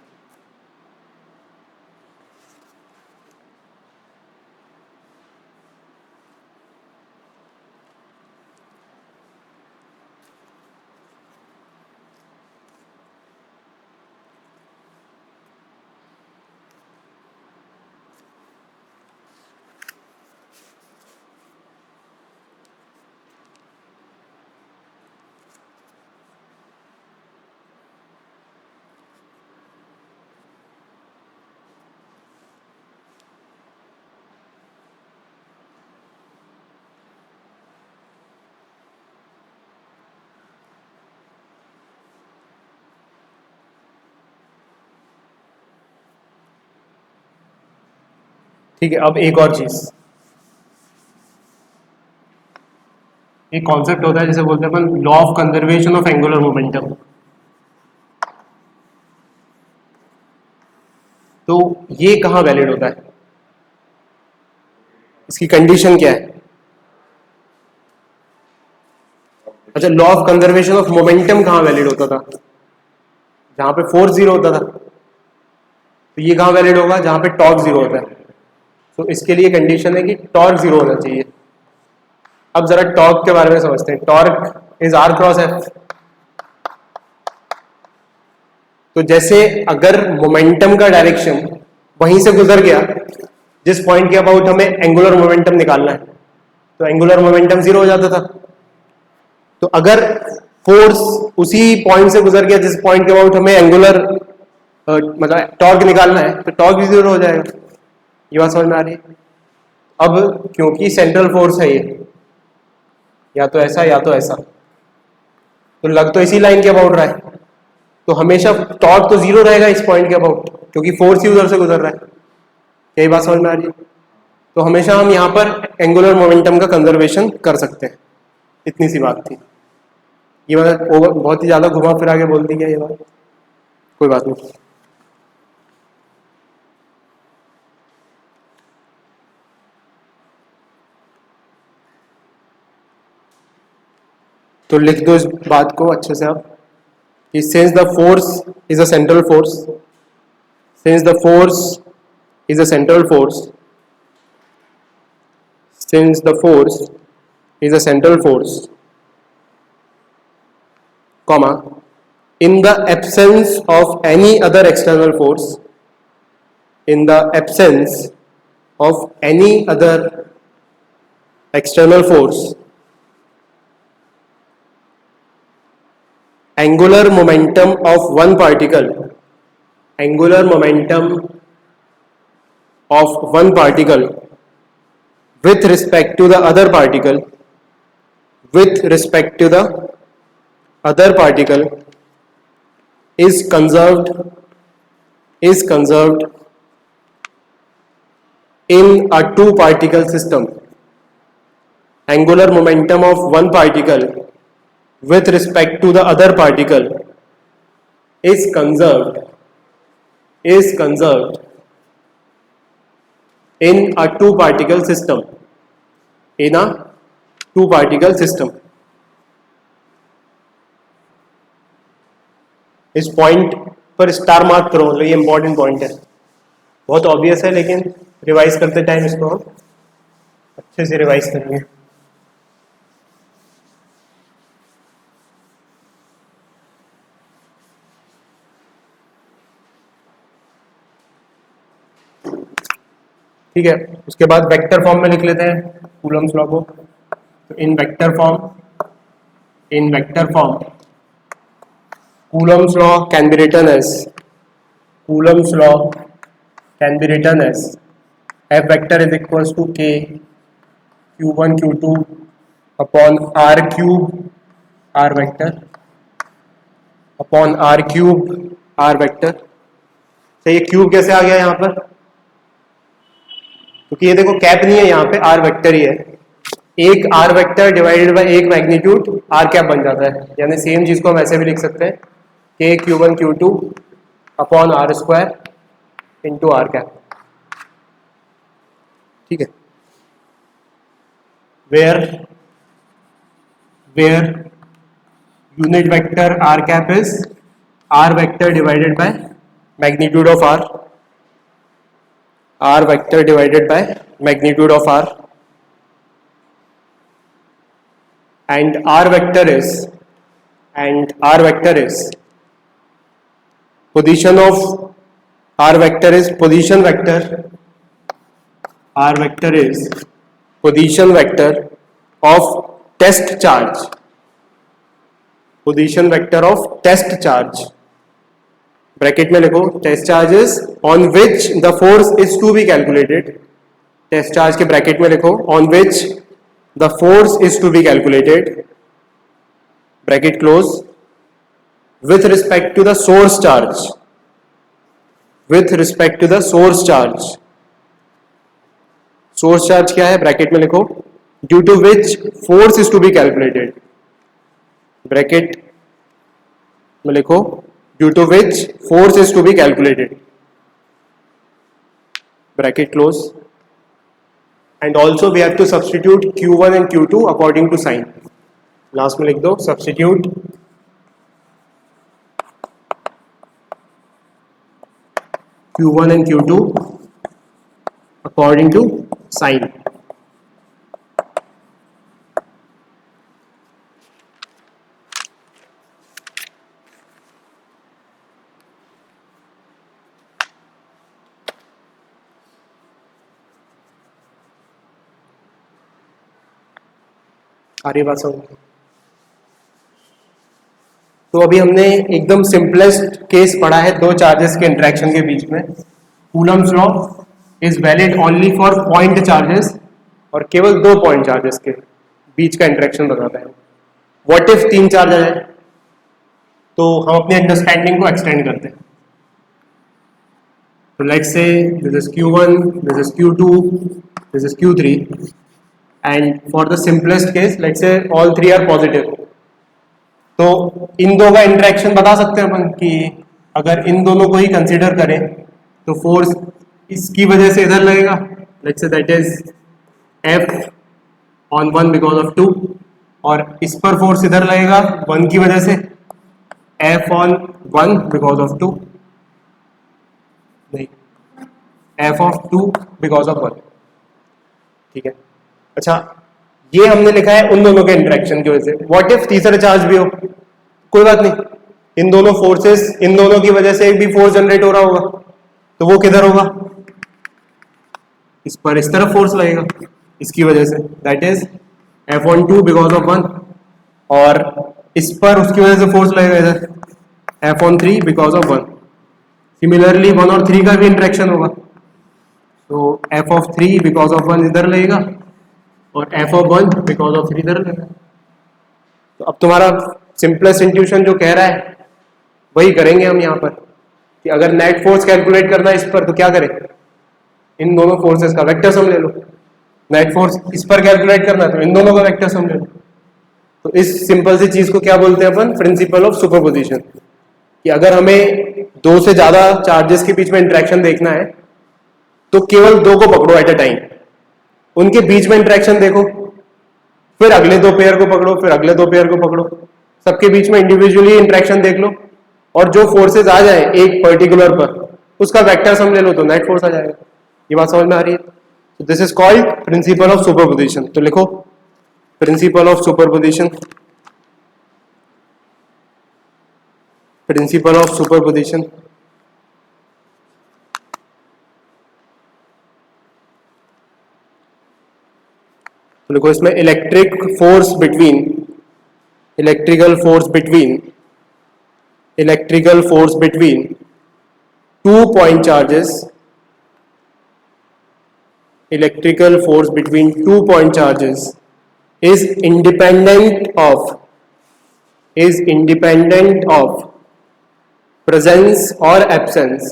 ठीक है, अब एक और चीज, एक कॉन्सेप्ट होता है जिसे बोलते हैं अपन law of conservation of angular momentum. तो ये कहाँ वैलिड होता है? इसकी कंडीशन क्या है? अच्छा, law of conservation of momentum कहाँ वैलिड होता था? जहां पे फोर्स जीरो होता था। तो ये कहाँ वैलिड होगा? जहाँ पे टॉर्क जीरो होता है। तो इसके लिए कंडीशन है कि टॉर्क जीरो होना चाहिए। अब जरा टॉर्क के बारे में समझते हैं। Torque is R cross F. तो जैसे अगर मोमेंटम का डायरेक्शन वहीं से गुजर गया जिस पॉइंट के अबाउट हमें एंगुलर मोमेंटम निकालना है, तो एंगुलर मोमेंटम जीरो हो जाता था। तो अगर फोर्स उसी पॉइंट से गुजर गया जिस पॉइंट के अबाउट हमें एंगुलर मतलब टॉर्क निकालना है, तो टॉर्क भी जीरो हो जाएगा। ये बात समझ में आ रही है? अब क्योंकि सेंट्रल फोर्स है ये, या तो ऐसा या तो ऐसा, तो लग तो इसी लाइन के अबाउट रहा है, तो हमेशा टॉर्क तो जीरो रहेगा इस पॉइंट के अबाउट, क्योंकि फोर्स ही उधर से गुजर रहा है। यही बात समझ में आ रही है? तो हमेशा हम यहाँ पर एंगुलर मोमेंटम का कंजर्वेशन कर सकते हैं। इतनी सी बात थी। ये मतलब बहुत ही ज्यादा घुमा फिरा के बोल दी क्या ये बात? कोई बात नहीं। तो लिख दो इस बात को अच्छे से आप कि since the force is a central force, since the force is a central force, since the force is a central force, comma, in the absence of any other external force, in the absence of any other external force, angular momentum of one particle, angular momentum of one particle with respect to the other particle, with respect to the other particle is conserved in a two particle system. Angular momentum of one particle with respect to the other particle is conserved in a two particle system, in a two particle system. इस point पर star mark करो, मतलब ये important point है, बहुत obvious है, लेकिन revise करते टाइम इसको हम अच्छे से रिवाइज करेंगे। ठीक है, उसके बाद वेक्टर फॉर्म में लिख लेते हैं कूलम्स लॉ को। तो इन vector form Coulomb's law can be written as F vector is equals to K Q1 Q2 upon R cube R vector upon R cube R vector। तो ये क्यूब कैसे आ गया यहाँ पर? क्योंकि ये देखो कैप नहीं है, यहाँ पे आर वेक्टर ही है। एक आर वेक्टर डिवाइडेड बाय एक मैग्नीट्यूड आर कैप बन जाता है। यानी सेम चीज को हम ऐसे भी लिख सकते हैं के Q1 Q2 upon R square into R cap. ठीक है, where unit vector R cap is R vector divided by magnitude of R, r vector divided by magnitude of r, and r vector is position of r vector is position vector, r vector is position vector of test charge, position vector of test charge, bracket में लिखो test charges on which the force is to be calculated. Test charge के bracket में लिखो on which the force is to be calculated, bracket close, with respect to the source charge, with respect to the source charge. Source charge क्या है? Bracket में लिखो due to which force is to be calculated, bracket में लिखो due to which force is to be calculated, bracket close, and also we have to substitute Q1 and Q2 according to sign। Last में लिख दो substitute Q1 and Q2 according to sign. आ रही बात समझ? तो अभी हमने एकदम सिंपलेस्ट केस पढ़ा है दो चार्जेस के इंटरेक्शन के बीच में. Coulomb's law is valid only for point charges, और केवल दो पॉइंट चार्जेस के बीच का इंटरेक्शन बताता है. व्हाट इफ तीन चार्ज आ जाए? तो हम अपनी अंडरस्टैंडिंग को एक्सटेंड करते हैं. तो let's say this is Q1, this is Q2, this is Q3, and for the simplest case let's say all three are positive. तो इन दो का इंटरेक्शन बता सकते हैं अपन कि अगर इन दोनों को ही कंसीडर करें तो फोर्स इसकी वजह से इधर लगेगा, let's say that is F on 1 because of 2, और इस पर फोर्स इधर लगेगा 1 की वजह से F ऑन 1 बिकॉज ऑफ 2, नहीं F ऑफ 2 बिकॉज ऑफ 1. ठीक है. अच्छा, ये हमने लिखा है उन दोनों के इंटरेक्शन की वजह से. व्हाट इफ तीसरा चार्ज भी हो? कोई बात नहीं, इन दोनों फोर्सेस, इन दोनों की वजह से एक भी फोर्स जनरेट हो रहा होगा, तो वो किधर होगा? इस पर इस तरफ फोर्स लगेगा इसकी वजह से, that is F on 2 because of 1, और इस पर उसकी वजह से फोर्स लगेगा इधर F on 3 because of 1. Similarly 1 और 3 का भी इंटरेक्शन होगा, तो F ऑफ 3 बिकॉज ऑफ 1 इधर लगेगा और F ऑफ 1 बिकॉज ऑफ 3 इधर लगेगा. तो अब तुम्हारा सिंपलेस्ट इंट्यूशन जो कह रहा है वही करेंगे हम यहाँ पर, कि अगर नेट फोर्स कैलकुलेट करना है इस पर तो क्या करें? इन दोनों फोर्सेस का वेक्टर सम ले लो. नेट फोर्स इस पर कैलकुलेट करना है तो इन दोनों का वेक्टर सम ले लो. तो इस सिंपल सी चीज को क्या बोलते हैं अपन? Principle of superposition. कि अगर हमें दो से ज्यादा चार्जेस के बीच में इंटरेक्शन देखना है तो केवल दो को पकड़ो एट अ टाइम, उनके बीच में इंटरेक्शन देखो, फिर अगले दो पेयर को पकड़ो, फिर अगले दो पेयर को पकड़ो, सबके बीच में इंडिविजुअली इंटरेक्शन देख लो, और जो फोर्सेस आ जाए एक पर्टिकुलर पर उसका वेक्टर सम ले लो तो नेट फोर्स आ जाएगा. ये बात समझ में आ रही है? तो this is called principle of superposition. तो लिखो principle of superposition. Principle of superposition. तो लिखो इसमें electrical force between two point charges, electrical force between 2 point charges is independent of presence or absence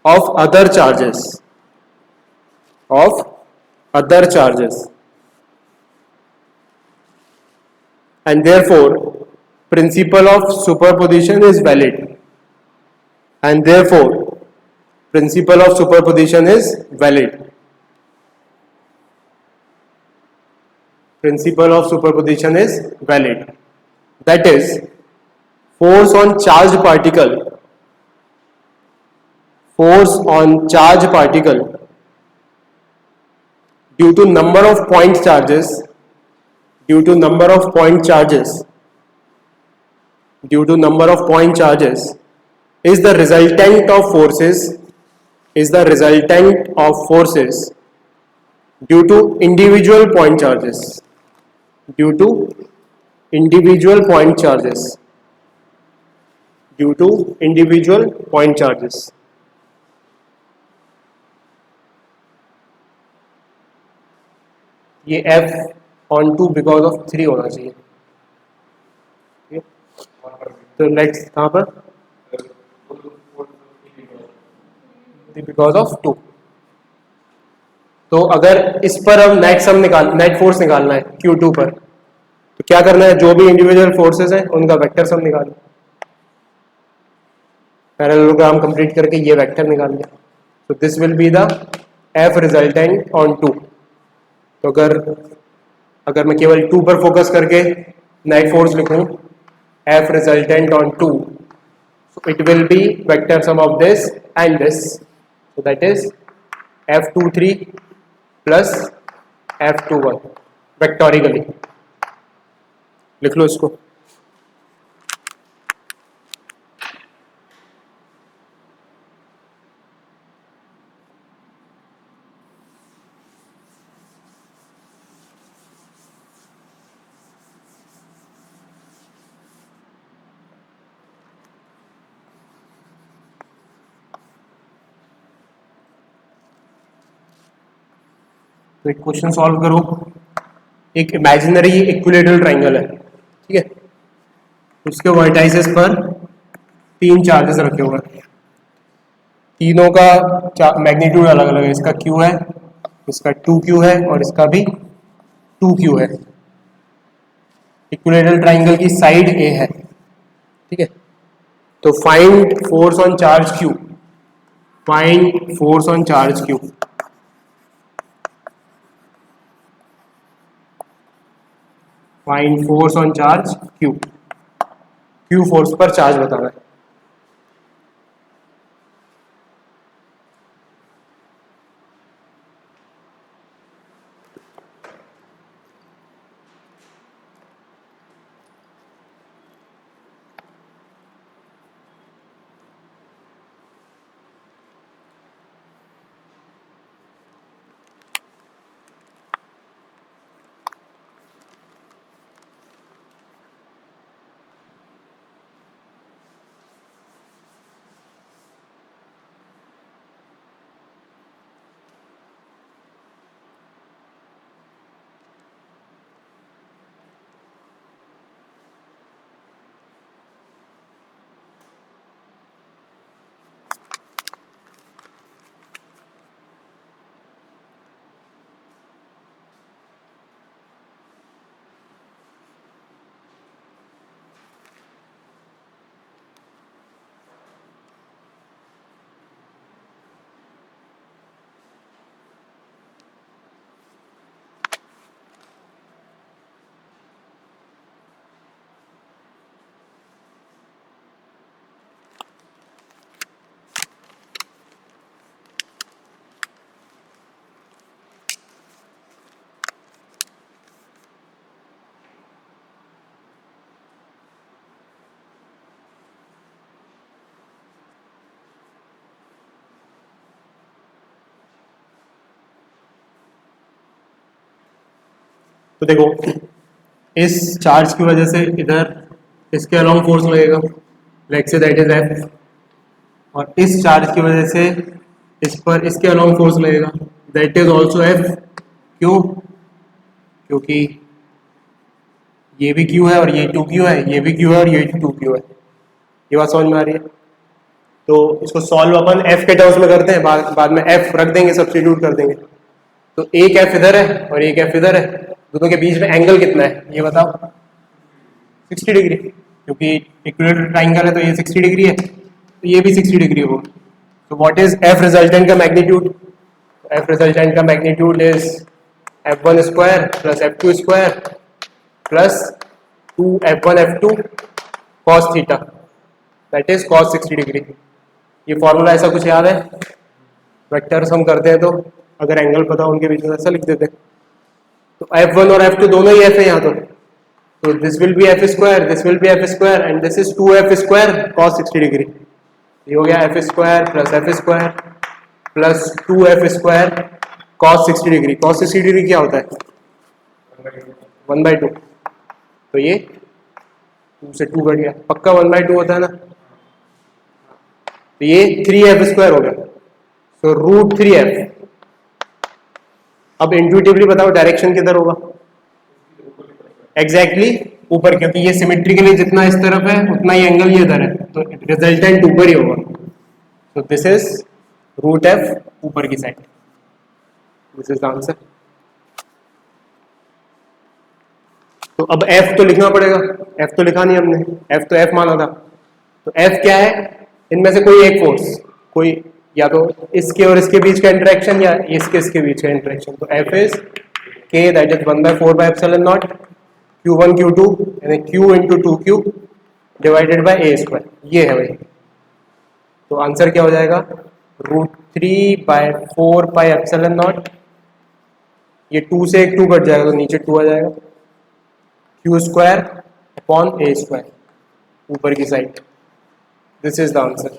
of other charges, and therefore principle of superposition is valid. And therefore principle of superposition is valid. Principle of superposition is valid. That is, force on charged particle due to number of point charges is the resultant of forces due to individual point charges. ये F on 2 because of 3 होना चाहिए. तो next कहाँ पर? Because of 2. तो अगर इस पर हम नेट फोर्स निकालना है Q2 पर, तो क्या करना है? जो भी इंडिविजुअल फोर्सेस हैं उनका वेक्टर सम निकालना. पैरेललोग्राम कंप्लीट करके ये वेक्टर निकाल लिया. तो this will be the F resultant on 2. तो अगर मैं केवल 2 पर फोकस करके नेट फोर्स लिखूं F resultant on 2. So it will be vector sum of this and this. So that is F23 plus F21 vectorically. लिख लो इसको. तो एक क्वेश्चन सॉल्व करो. एक इमेजिनरी इक्विलेटरल ट्राइंगल है, ठीक है. उसके वर्टाइसेस पर 3 चार्जेस रखे हुए हैं. तीनों का मैग्नीट्यूड अलग अलग है. इसका Q है, इसका 2Q है और इसका भी 2Q है. इक्विलेटरल ट्राइंगल की साइड A है, ठीक है. तो find force on charge Q. Find force on charge Q. Find force on charge Q. Q force पर चार्ज बताना है. तो देखो, इस चार्ज की वजह से इधर इसके अलोंग फोर्स लगेगा, let's say that is F. और इस चार्ज की वजह से इस पर इसके अलोंग फोर्स लगेगा, दैट इज ऑल्सो F. क्यों? क्योंकि ये भी Q है और ये 2Q है, ये भी Q है और ये 2Q है. ये बात समझ में आ रही है? तो इसको सॉल्व अपन F के टर्म्स में करते हैं, बाद में F रख देंगे, सब्स्टिट्यूट कर देंगे. तो एक F इधर है और एक F इधर है. दोनों के बीच में एंगल कितना है ये बताओ? 60 डिग्री. क्योंकि इक्विलेटरल ट्राइंगल है तो ये 60 डिग्री है, तो ये भी 60 डिग्री होगा. तो व्हाट इज F रिजल्टेंट का मैग्नीट्यूड? F रिजल्टेंट का magnitude is F1 square plus F2 square plus 2F1 F2 cos theta, that is cos 60 degree. ये फॉर्मूला ऐसा कुछ याद है? वेक्टर्स हम करते हैं तो अगर एंगल पता हो उनके बीच में ऐसा लिख देते हैं. तो F1 और F2 दोनों ही F है यहाँ. तो this will B F square, this will B F square and this is 2F square cos 60 degree. ये हो गया F square plus F square plus 2F square cos 60 degree. cos 60 degree क्या होता है? 1/2. तो ये 2 से 2 कट गया, पक्का 1/2 होता है ना. तो ये 3F स्क्वायर हो गया. तो √3F. अब इंट्यूटिवली बताओ डायरेक्शन किधर होगा? एग्जैक्टली ऊपर, क्योंकि ये सिमेट्रिकली जितना इस तरफ है उतना ही एंगल ये इधर है, तो रिजल्टेंट ऊपर ही होगा. तो दिस इज √F, ऊपर की side. This is the answer. तो अब F तो लिखना पड़ेगा. F तो लिखा नहीं हमने, F तो F माना था. तो F क्या है? इनमें से कोई एक फोर्स, कोई या तो इसके और इसके बीच का इंटरेक्शन या इसके बीच का इंटरेक्शन. तो F is K, that is 1/4/ε0 Q1 Q2 यानी Q into 2Q divided by A square, ये है भाई। तो आंसर क्या हो जाएगा, √3/4πε0, ये 2 से एक 2 कट जाएगा तो नीचे 2 आ जाएगा, Q² अपॉन A² ऊपर की side. This is the answer.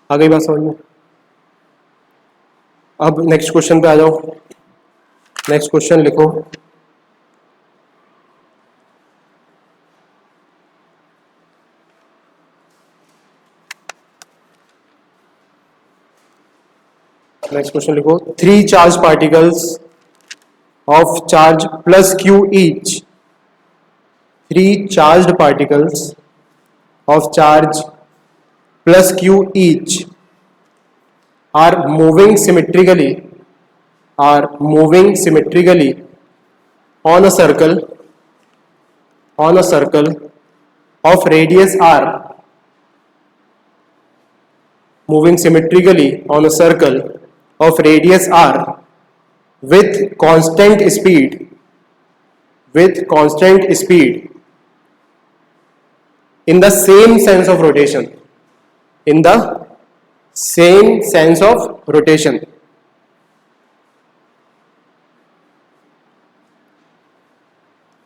आ गई बात समझ में? अब नेक्स्ट क्वेश्चन पे आ जाओ। नेक्स्ट क्वेश्चन लिखो। नेक्स्ट क्वेश्चन लिखो, 3 charge particles of charge plus Q each, 3 charged particles of charge plus Q each are moving symmetrically on a circle of radius r, moving symmetrically on a circle of radius r with constant speed in the same sense of rotation,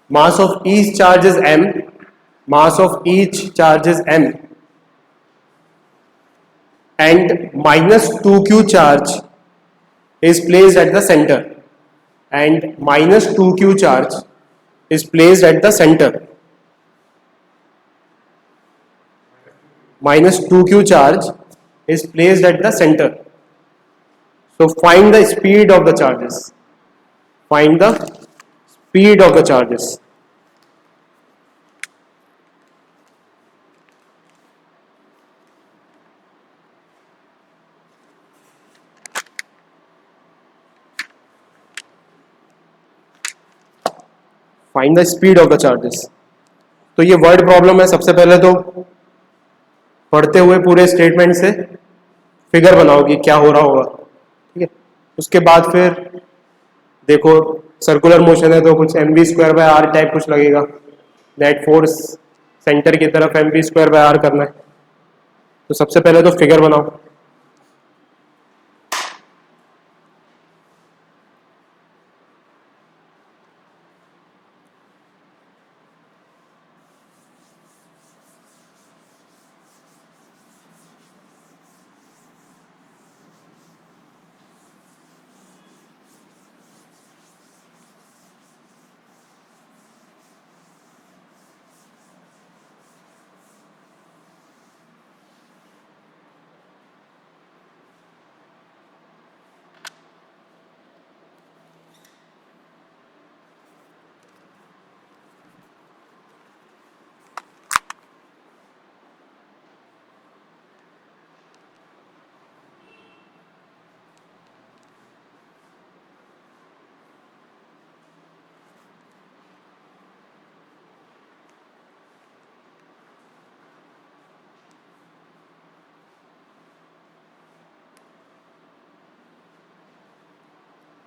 mass of each charge is m, and -2q charge is placed at the center, -2q charge is placed at the center. So find the speed of the charges. Find the speed of the charges. Find the speed of the charges. तो ये word problem है। सबसे पहले तो पढ़ते हुए पूरे statement से फिगर बनाओ कि क्या हो रहा होगा, ठीक है। उसके बाद फिर देखो सर्कुलर मोशन है तो कुछ mv²/r टाइप कुछ लगेगा, नेट फोर्स सेंटर की तरफ mv²/r करना है। तो सबसे पहले तो फिगर बनाओ।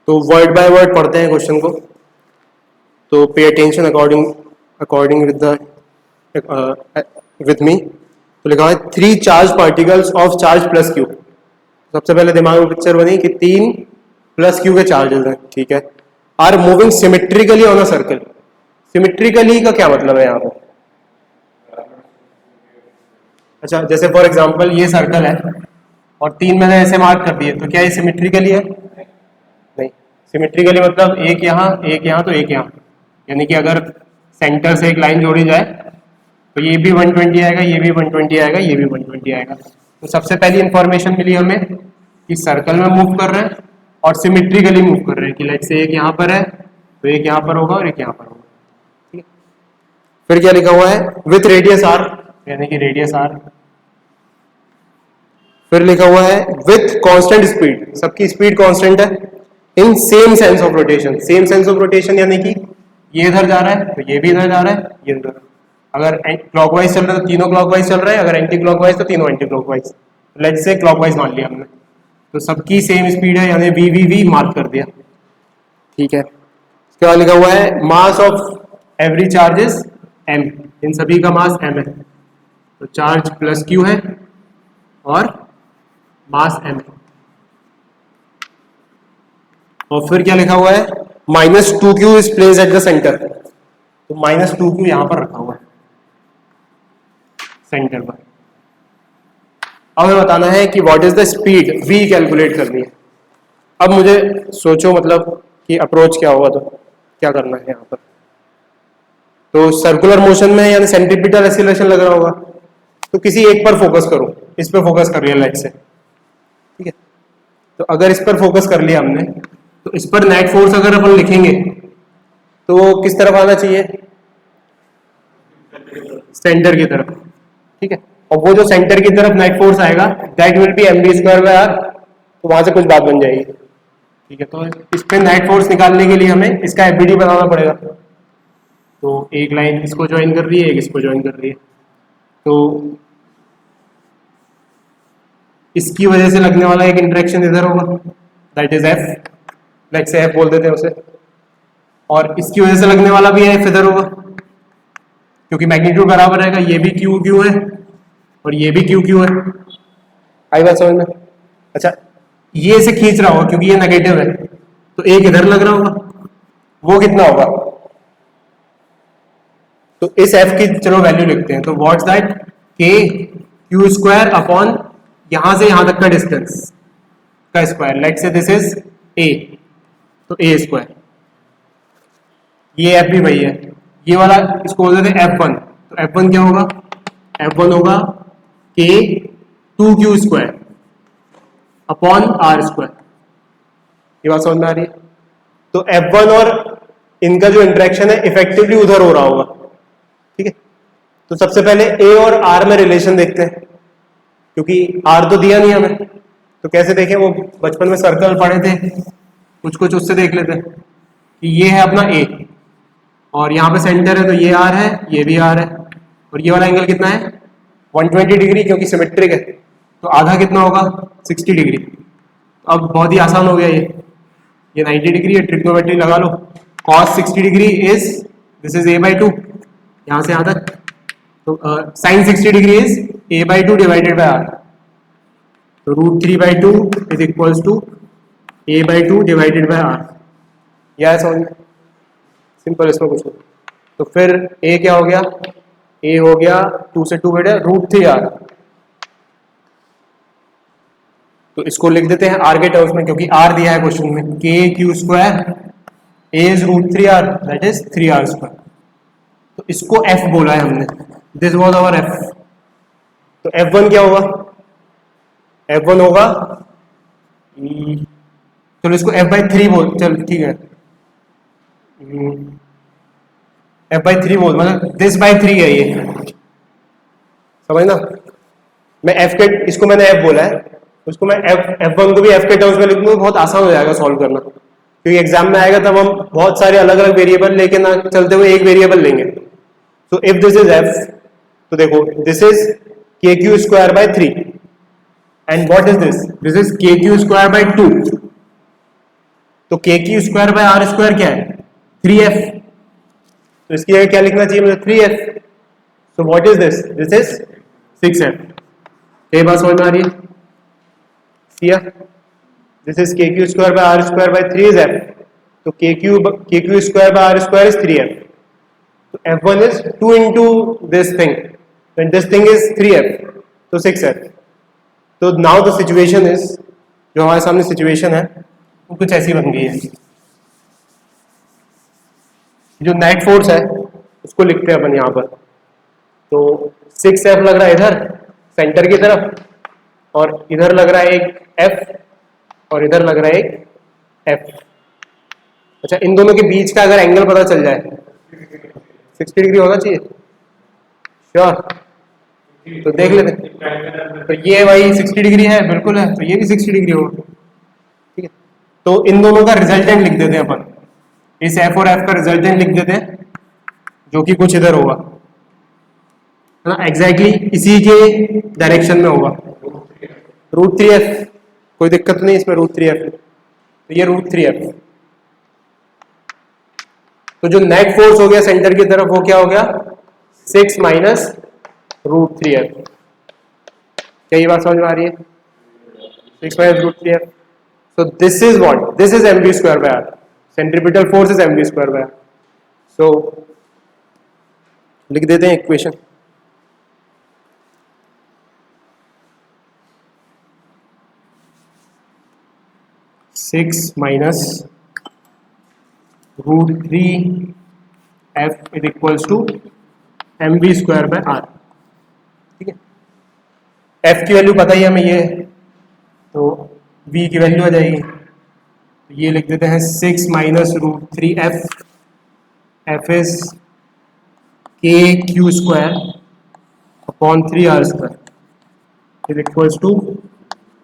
तो वर्ड बाय वर्ड पढ़ते हैं क्वेश्चन को। तो pay attention according with me. तो लिखा है 3 charge particles of charge plus Q. सबसे पहले दिमाग में पिक्चर बनी कि 3 प्लस क्यू के चार्जेस हैं, ठीक है। Are moving symmetrically on a circle. Symmetrically का क्या मतलब है यहाँ पर? अच्छा, जैसे फॉर एग्जांपल ये सर्कल है और 3 मैंने ऐसे मार्क कर दिए, तो क्या ये सिमेट्रिकली है? नहीं। सिमेट्रिकली मतलब एक यहाँ तो एक यहाँ, यानी कि अगर सेंटर से एक लाइन जोड़ी जाए तो ये भी 120 आएगा, ये भी 120 आएगा, ये भी 120 आएगा। तो सबसे पहली इंफॉर्मेशन मिली हमें कि सर्कल में मूव कर रहे हैं और सिमेट्रिकली मूव कर रहे हैं, कि लेट्स से एक यहाँ पर है तो एक यहाँ पर होगा और एक यहाँ पर होगा, ठीक है। फिर क्या लिखा हुआ है? विथ रेडियस आर, यानी कि रेडियस आर। फिर लिखा हुआ है विथ कांस्टेंट स्पीड, सबकी स्पीड कांस्टेंट है। In same sense of rotation, same sense of rotation यानी कि ये इधर जा रहा है तो ये भी इधर जा रहा है, ये इधर। अगर क्लॉकवाइज चल रहा है तो तीनों क्लॉकवाइज चल रहा है, अगर एंटी क्लॉकवाइज तो तीनों anti clockwise. Let's say clockwise मान लिया हमने, तो सबकी सेम स्पीड है, यानी वी मार्क कर दिया। ठीक है, इसके बाद लिखा हुआ है mass of every charges m, इन सभी का मास m है, तो चार्ज प्लस q है और मास m है। और फिर क्या लिखा हुआ है, -2q is place at the centre, तो -2q यहां पर रखा हुआ है सेंटर पर। अब हमें बताना है कि what is the speed v calculate करनी है। अब मुझे सोचो मतलब कि अप्रोच क्या होगा, तो क्या करना है यहाँ पर। तो सर्कुलर मोशन में यानी सेंट्रीपिटल एक्सीलरेशन लग रहा होगा, तो किसी एक पर फोकस करो, इस पर फोकस कर रियल लाइट से, ठीक है। तो अगर इस पर फोकस कर लिया हमने, तो इस पर नेट फोर्स अगर अपन लिखेंगे तो किस तरफ आना चाहिए, सेंटर की तरफ, ठीक है। और वो जो सेंटर की तरफ नेट फोर्स आएगा दैट विल बी mv²/r, तो वहां से कुछ बात बन जाएगी, ठीक है। तो इस पे नेट फोर्स निकालने के लिए हमें इसका एफबीडी बनाना पड़ेगा। तो एक लाइन इसको ज्वाइन कर रही है, एक इसको ज्वाइन कर रही है, तो इसकी वजह से लगने वाला एक इंटरेक्शन इधर होगा, that is F, let's say F बोल देते हैं उसे, और इसकी वजह से लगने वाला भी एफ इधर होगा, क्योंकि मैग्नीट्यूड बराबर रहेगा, ये भी क्यू क्यू है और ये भी क्यू क्यू है। आई बात समझ में? अच्छा, ये इसे खींच रहा होगा क्योंकि ये नेगेटिव है, तो एक इधर लग रहा होगा, वो कितना होगा, तो इस एफ की चलो वैल्यू लिखते हैं। तो व्हाट्स दैट, के क्यू स्क्वायर अपॉन यहां से यहां तक का डिस्टेंस का स्क्वायर, लेट से दिस इज ए, तो ए स्क्वायर, ये एफ भी वही है, ये वाला इसको बोल देते हैं F1, तो F1 क्या होगा, F1 होगा के 2q square upon R square. ये बात समझ में आ रही है? तो F1 और इनका जो इंटरेक्शन है इफेक्टिवली उधर हो रहा होगा, ठीक है। तो सबसे पहले ए और आर में रिलेशन देखते हैं, क्योंकि आर तो दिया नहीं हमें, तो कैसे देखें, वो बचपन में सर्कल पढ़े थे कुछ कुछ, उससे देख लेते हैं कि ये है अपना ए और यहाँ पे सेंटर है, तो ये आर है, ये भी आर है, और ये वाला एंगल कितना है 120 डिग्री, क्योंकि सिमेट्रिक है, तो आधा कितना होगा 60 डिग्री। तो अब बहुत ही आसान हो गया, ये 90 डिग्री है, ट्रिग्नोमेट्री लगा लो, cos 60 degree is this is a/2, यहाँ से यहाँ तक, तो sin 60 degree is a/2 divided by r, तो √3/2 is equals to a/2 divided by r। यह समझ में सिंपल, इसमें कुछ नहीं। तो फिर a क्या हो गया, a हो गया 2 से 2 बेटा √3r, तो इसको लिख देते हैं r के टर्म्स में, क्योंकि r दिया है क्वेश्चन में, के Q square a is √3r that is 3r square, तो इसको f बोला है हमने, दिस वाज आवर f। तो f1 क्या होगा, f1 होगा, चलो इसको f/3 बोल, चल ठीक है, f/3 बोल, मतलब this/3 है ये, समझना। मैं f के, इसको मैंने f बोला है, उसको मैं f1 को भी f के टर्म्स में लिख दूंगा, बहुत आसान हो जाएगा सॉल्व करना, क्योंकि एग्जाम में आएगा तब हम बहुत सारे अलग अलग वेरिएबल लेके ना चलते हुए एक वेरिएबल लेंगे। तो इफ दिस इज f, तो देखो this is kq²/3 and what is this, this is kq²/2, तो kq²/r² क्या है 3f, तो इसकी जगह क्या लिखना चाहिए मुझे 3f, so what is this, this is 6f। ये बात समझ में आ रही है, Siya, this is kq²/r²/3 is f, तो kq²/r² इज 3f, तो f1 is 2 into this thing, and this thing is 3f, तो 6f। तो नाउ द सिचुएशन इज, जो हमारे सामने सिचुएशन है वो कुछ ऐसी बन गई है, जो नेट फोर्स है उसको लिखते हैं अपन यहाँ पर, तो 6f लग रहा है इधर सेंटर की तरफ, और इधर लग रहा है एक f और इधर लग रहा है एक f। अच्छा, इन दोनों के बीच का अगर एंगल पता चल जाए 60 डिग्री होना चाहिए, श्योर, तो देख लेते हैं। तो ये भाई 60 डिग्री है, बिल्कुल है, तो ये भी 60 डिग्री होगा, ठीक है। तो इन दोनों का रिजल्टेंट लिख देते हैं अपन, इस f और f का रिजल्टेंट लिख देते हैं, जो कि कुछ इधर होगा, है ना, एग्जैक्टली इसी के डायरेक्शन में होगा, √3f, कोई दिक्कत नहीं इसमें, √3f, तो ये √3f, तो जो नेट फोर्स हो गया सेंटर की तरफ वो क्या हो गया 6 माइनस √3f। क्या ये बात समझ में आ रही है? 6 minus √3f। So this is what? This is mv square by r. Centripetal force is mv square by r. So लिख देते हैं equation. Six minus √3f is equals to mv square by r। ठीक है, f की value पता ही हमें ये, तो v की वैल्यू आ जाएगी, तो ये लिख देते हैं 6 minus √3f, f is K Q square upon 3r square is equals to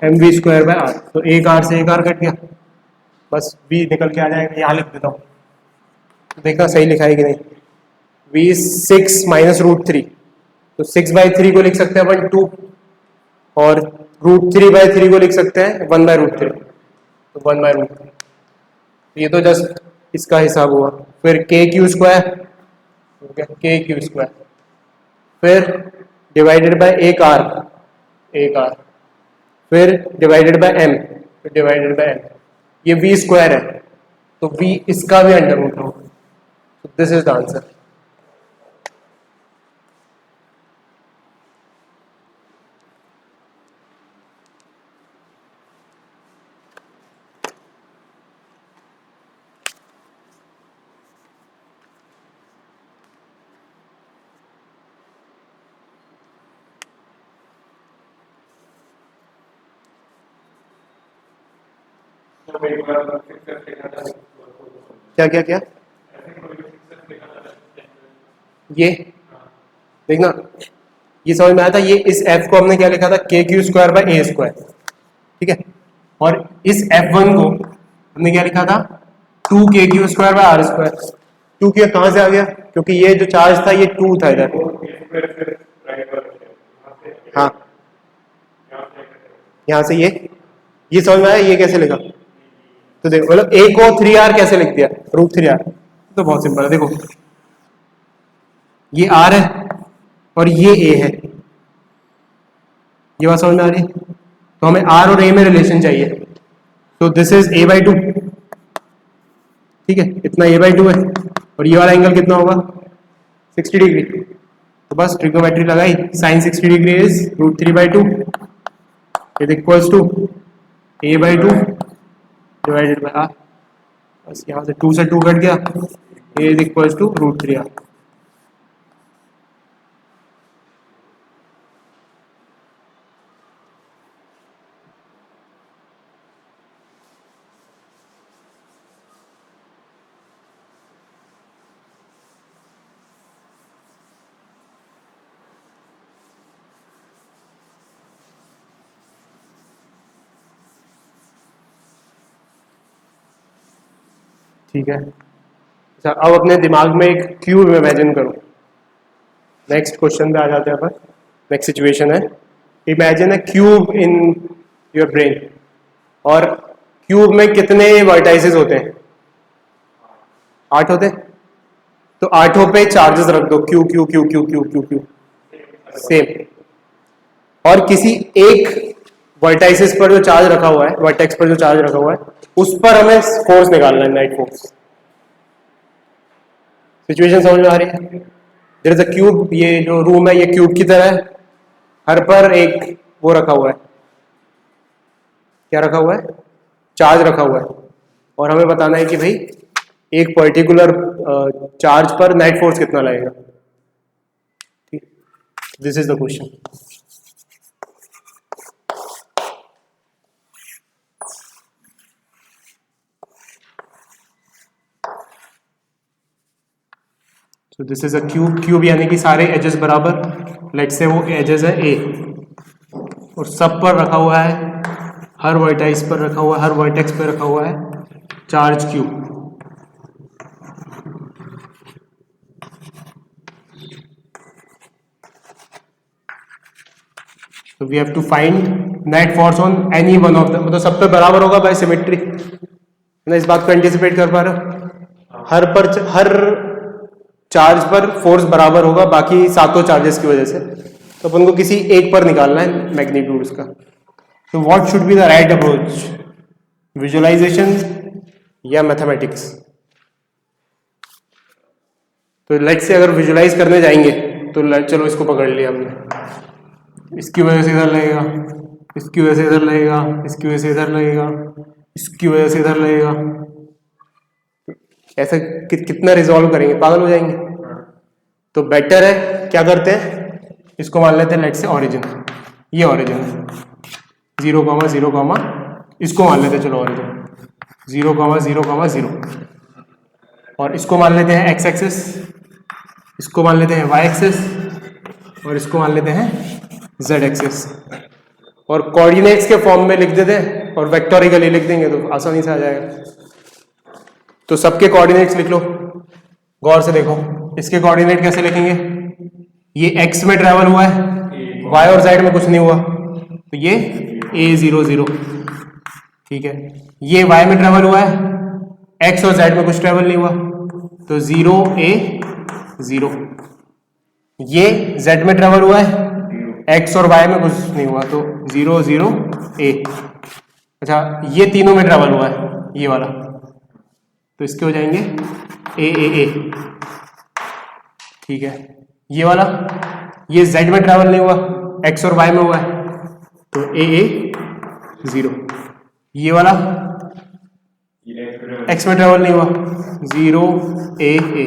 mv square by r। तो एक r से एक r कट गया, बस v निकल के आ जाएगा। यहाँ लिख देता हूँ, तो देखना सही लिखा है कि नहीं। v 6 माइनस √3, तो 6/3 को लिख सकते हैं अपन 2, और √3/3 को लिख सकते हैं 1/√3, तो 1/√3। ये तो जस्ट इसका हिसाब हुआ। फिर के क्यू स्क्वायर, के क्यू स्क्वायर, फिर डिवाइडेड बाय एक r, फिर डिवाइडेड बाय m, फिर डिवाइडेड बाय m। ये v स्क्वायर है, तो v इसका भी अंडर रूट होगा। तो दिस इज द आंसर। क्या क्या क्या ये देखना, ये समझ में आया था। ये इस f को हमने क्या लिखा था, के Q square bye A square, ठीक है। और इस f1 को हमने क्या लिखा था, 2 K Q square by R square. 2 के कहां से आ गया, क्योंकि ये जो चार्ज था ये 2 था इधर। हाँ, यहां से ये समझ में आया, ये कैसे लिखा। तो देखो, मतलब a को 3r कैसे लिख दिया, √3r। तो बहुत सिंपल है, देखो ये r है और ये a है, ये बात समझ में आ रही है। तो हमें r और a में रिलेशन चाहिए, तो दिस इज a/2, ठीक है, इतना a/2 है, और ये वाला एंगल कितना होगा 60 डिग्री। तो बस ट्रिग्नोमेट्री लगाई, sin 60 degree is √3/2 is equals to a/2 divided by r। बस यहाँ से 2 से 2 कट गया, a is equals to √3r। ठीक है, अच्छा अब अपने दिमाग में एक क्यूब इमेजिन करो। नेक्स्ट क्वेश्चन पे आ जाते हैं अपन। नेक्स्ट सिचुएशन है, imagine a cube in your brain, और क्यूब में कितने वर्टाइसेस होते हैं, 8 होते हैं। तो 8 पे चार्जेस रख दो, Q Q Q Q Q Q Q same, और किसी एक वर्टाइसिस पर जो चार्ज रखा हुआ है, वर्टेक्स पर जो चार्ज रखा हुआ है, उस पर हमें फोर्स निकालना है, नेट फोर्स। सिचुएशन समझ में आ रही है? देयर इज अ क्यूब, ये जो रूम है ये क्यूब की तरह है, हर पर एक वो रखा हुआ है, क्या रखा हुआ है, चार्ज रखा हुआ है, और हमें बताना है कि भाई एक पर्टिकुलर चार्ज पर नेट फोर्स कितना लगेगा। ठीक, this is the question. So this is a cube यानी कि सारे एजेस बराबर, लेट से वो एजेस है ए, और सब पर रखा हुआ है, हर वर्टाइस पर रखा हुआ है, हर वर्टेक्स पर रखा हुआ है charge Q. So we have to find net force on any one of them, मतलब सब पे बराबर होगा बाय सिमेट्री। मैं इस बात को एंटिसिपेट कर पा रहा हूँ। हर चार्ज पर फोर्स बराबर होगा बाकी सातों चार्जेस की वजह से, तो अपन को किसी एक पर निकालना है मैग्नीट्यूड उसका। तो what should be the right approach, visualization या मैथमेटिक्स? तो लेट्स से अगर विजुअलाइज करने जाएंगे तो चलो इसको पकड़ लिया हमने, इसकी वजह से इधर लगेगा, इसकी वजह से इधर लगेगा, इसकी वजह से इधर लगेगा, इसकी वजह से इधर लगेगा, ऐसा कितना रिजॉल्व करेंगे, पागल हो जाएंगे। तो बेटर है क्या करते हैं, इसको मान लेते हैं लेट्स से ओरिजिन, ये ओरिजिन है 0,0, इसको मान लेते हैं चलो ओरिजिन 0,0,0, और इसको मान लेते हैं एक्स एक्सिस, इसको मान लेते हैं वाई एक्सिस, और इसको मान लेते हैं जेड एक्सिस, और कोऑर्डिनेट्स के फॉर्म में लिख देते हैं और वेक्टोरिकली लिख देंगे तो आसानी से आ जाएगा। तो सबके कोऑर्डिनेट्स लिख लो, गौर से देखो, इसके कोऑर्डिनेट कैसे लिखेंगे, ये x में ट्रेवल हुआ है, y और z में कुछ नहीं हुआ, तो ये a00, ठीक है। ये y में ट्रेवल हुआ है, x और z में कुछ ट्रेवल नहीं हुआ, तो 0a0। ये z में ट्रेवल हुआ है, x और y में कुछ नहीं हुआ, तो 00a। अच्छा, ये तीनों में ट्रेवल हुआ है, ये वाला, तो इसके हो जाएंगे a, ठीक है। ये वाला, ये z में ट्रैवल नहीं हुआ, x और y में हुआ है, तो a0। ये वाला x में ट्रैवल नहीं हुआ, 0a।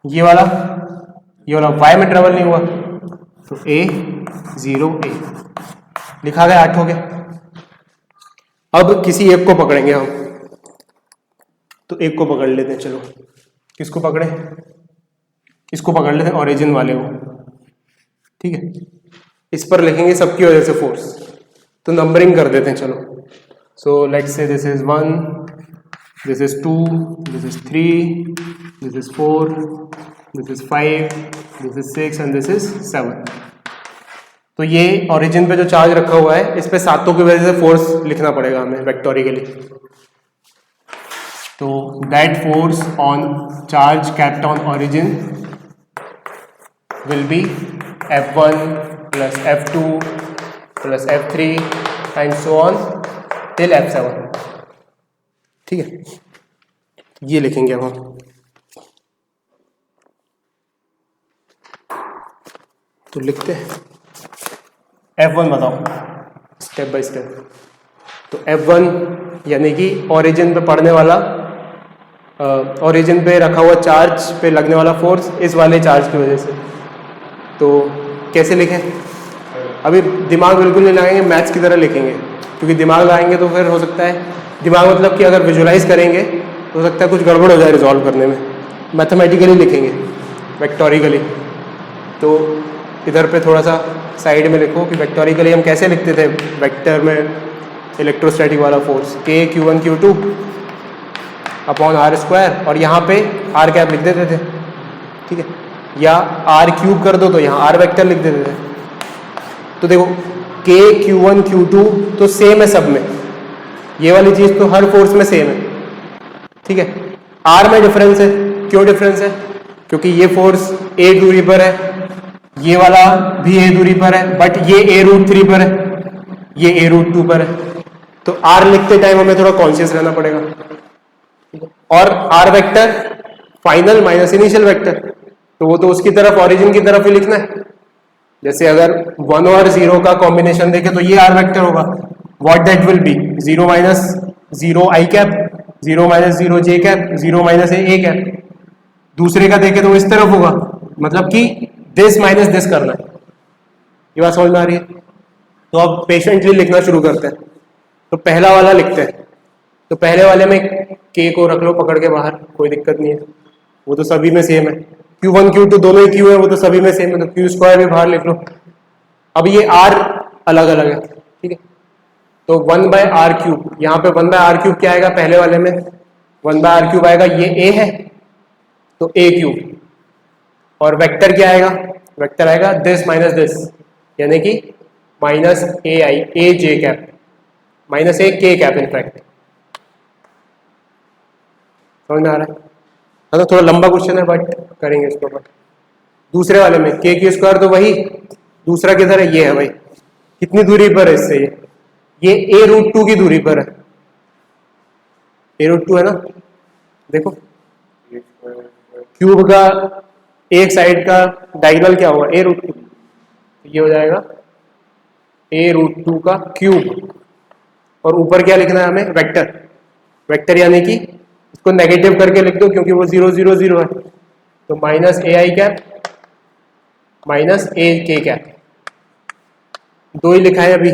ये वाला y में ट्रैवल नहीं हुआ, तो a0a। लिखा गया, 8 हो गया। अब किसी एक को पकड़ेंगे हम, तो एक को पकड़ लेते हैं, चलो किसको पकड़े, इसको पकड़ लेते हैं ओरिजिन वाले को, ठीक है। इस पर लिखेंगे सबकी वजह से फोर्स, तो नंबरिंग कर देते हैं चलो। So let's say this is 1, this is 2, this is 3, this is 4, this is 5, this is 6 and this is 7। तो ये ओरिजिन पे जो चार्ज रखा हुआ है, इस पे सातों की वजह से फोर्स लिखना पड़ेगा हमें वेक्टोरिकली। तो that force on charge kept on origin will be F1 plus F2 plus F3 and so on till F7, ठीक है। ये लिखेंगे अब हम, तो लिखते हैं F1 बताओ स्टेप बाय स्टेप। तो F1 यानी कि ओरिजिन पे पड़ने वाला, ओरिजिन पे रखा हुआ चार्ज पे लगने वाला फोर्स इस वाले चार्ज की वजह से। तो कैसे लिखें, अभी दिमाग बिल्कुल नहीं लगाएंगे, मैथ्स की तरह लिखेंगे, क्योंकि दिमाग लगाएंगे तो फिर हो सकता है, दिमाग मतलब कि अगर विजुलाइज करेंगे तो हो सकता है कुछ गड़बड़ हो जाए रिजॉल्व करने में। मैथमेटिकली लिखेंगे, वेक्टोरिकली। तो इधर पे थोड़ा सा साइड में लिखो कि वेक्टोरिकली हम कैसे लिखते थे वेक्टर में इलेक्ट्रोस्टैटिक वाला force, k q1 q2 upon r², और यहाँ पे r कैप लिख देते थे, ठीक है। या r³ कर दो तो यहाँ r वेक्टर लिख देते थे। तो देखो k q1 q2 तो सेम है सब में, ये वाली चीज तो हर फोर्स में सेम है, ठीक है। r में डिफरेंस है, क्यों डिफरेंस है, क्योंकि ये फोर्स a दूरी पर है, ये वाला भी a दूरी पर है, बट ये a√3 पर है, ये a√2 पर है। तो r लिखते टाइम हमें थोड़ा कॉन्शियस रहना पड़ेगा। और r vector final minus initial vector, तो वो तो उसकी तरफ, ओरिजिन की तरफ ही लिखना है। जैसे अगर 1 और 0 का कॉम्बिनेशन देखे तो ये r वेक्टर होगा, what that will be 0 - 0 i cap, 0 - 0 j cap, 0 - a cap. दूसरे का देखे तो इस तरफ होगा, मतलब कि दिस माइनस दिस करना है। ये बात समझ में आ रही है? तो अब पेशेंटली लिखना शुरू करते हैं। तो पहला वाला लिखते हैं। तो पहले वाले में k को रख लो पकड़ के बाहर, कोई दिक्कत नहीं है, वो तो सभी में सेम है। q1 q2 दोनों ही q है, वो तो सभी में सेम है, तो q² भी बाहर लिख लो। अब ये r अलग अलग है, ठीक है। तो 1/r³, यहाँ पे 1/r³ क्या आएगा, पहले वाले में 1/r³ आएगा, ये a है तो a³, और वेक्टर क्या आएगा, वेक्टर आएगा दिस माइनस दिस, यानी कि minus a j cap, minus a k cap in fact. समझ में आ रहा है? तो थोड़ा लंबा क्वेश्चन है बट करेंगे इसको। बट दूसरे वाले में के क्यू स्क्वायर तो वही, दूसरा किधर है? ये है भाई। कितनी दूरी पर है इससे? ये ए रूट टू की दूरी पर है। ए रूट टू है ना, देखो क्यूब का एक साइड का डायगोनल क्या होगा? ए रूट टू। ये हो जाएगा ए रूट टू का क्यूब। और ऊपर क्या लिखना है हमें? वेक्टर। वेक्टर यानी कि इसको नेगेटिव करके लिख दो क्योंकि वो 0 0 0 है, तो minus A I cap minus A K cap. दो ही लिखा है अभी,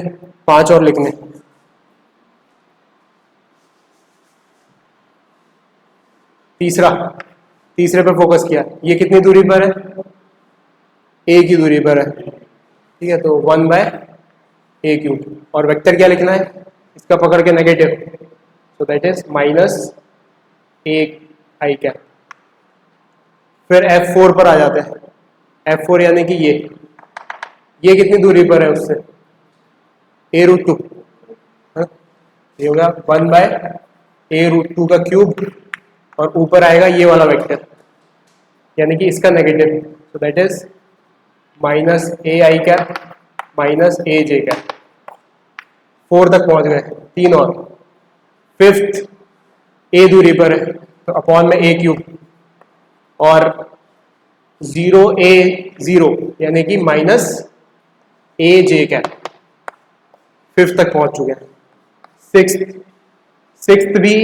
5 और लिखने। तीसरे पे फोकस किया। ये कितनी दूरी पर है? ए की दूरी पर है, ठीक है। तो 1 बाय ए क्यूब। और वेक्टर क्या लिखना है? इसका पकड़ के negative, so that is minus A I cap. फिर F4 पर आ जाते हैं। F4 यानी कि ये कितनी दूरी पर है उससे? ए रूट टू। ये हो गया 1 बाय ए रूट टू का क्यूब। और ऊपर आएगा ये वाला वेक्टर यानी कि इसका negative, so that is minus A I cap minus A J cap. 4 तक पहुंच गए, 3 और। फिफ्थ ए दूरी पर है तो अपॉन में ए क्यूब। और 0 ए 0 यानी कि minus A J cap. Fifth तक पहुंच चुके हैं। सिक्स्थ भी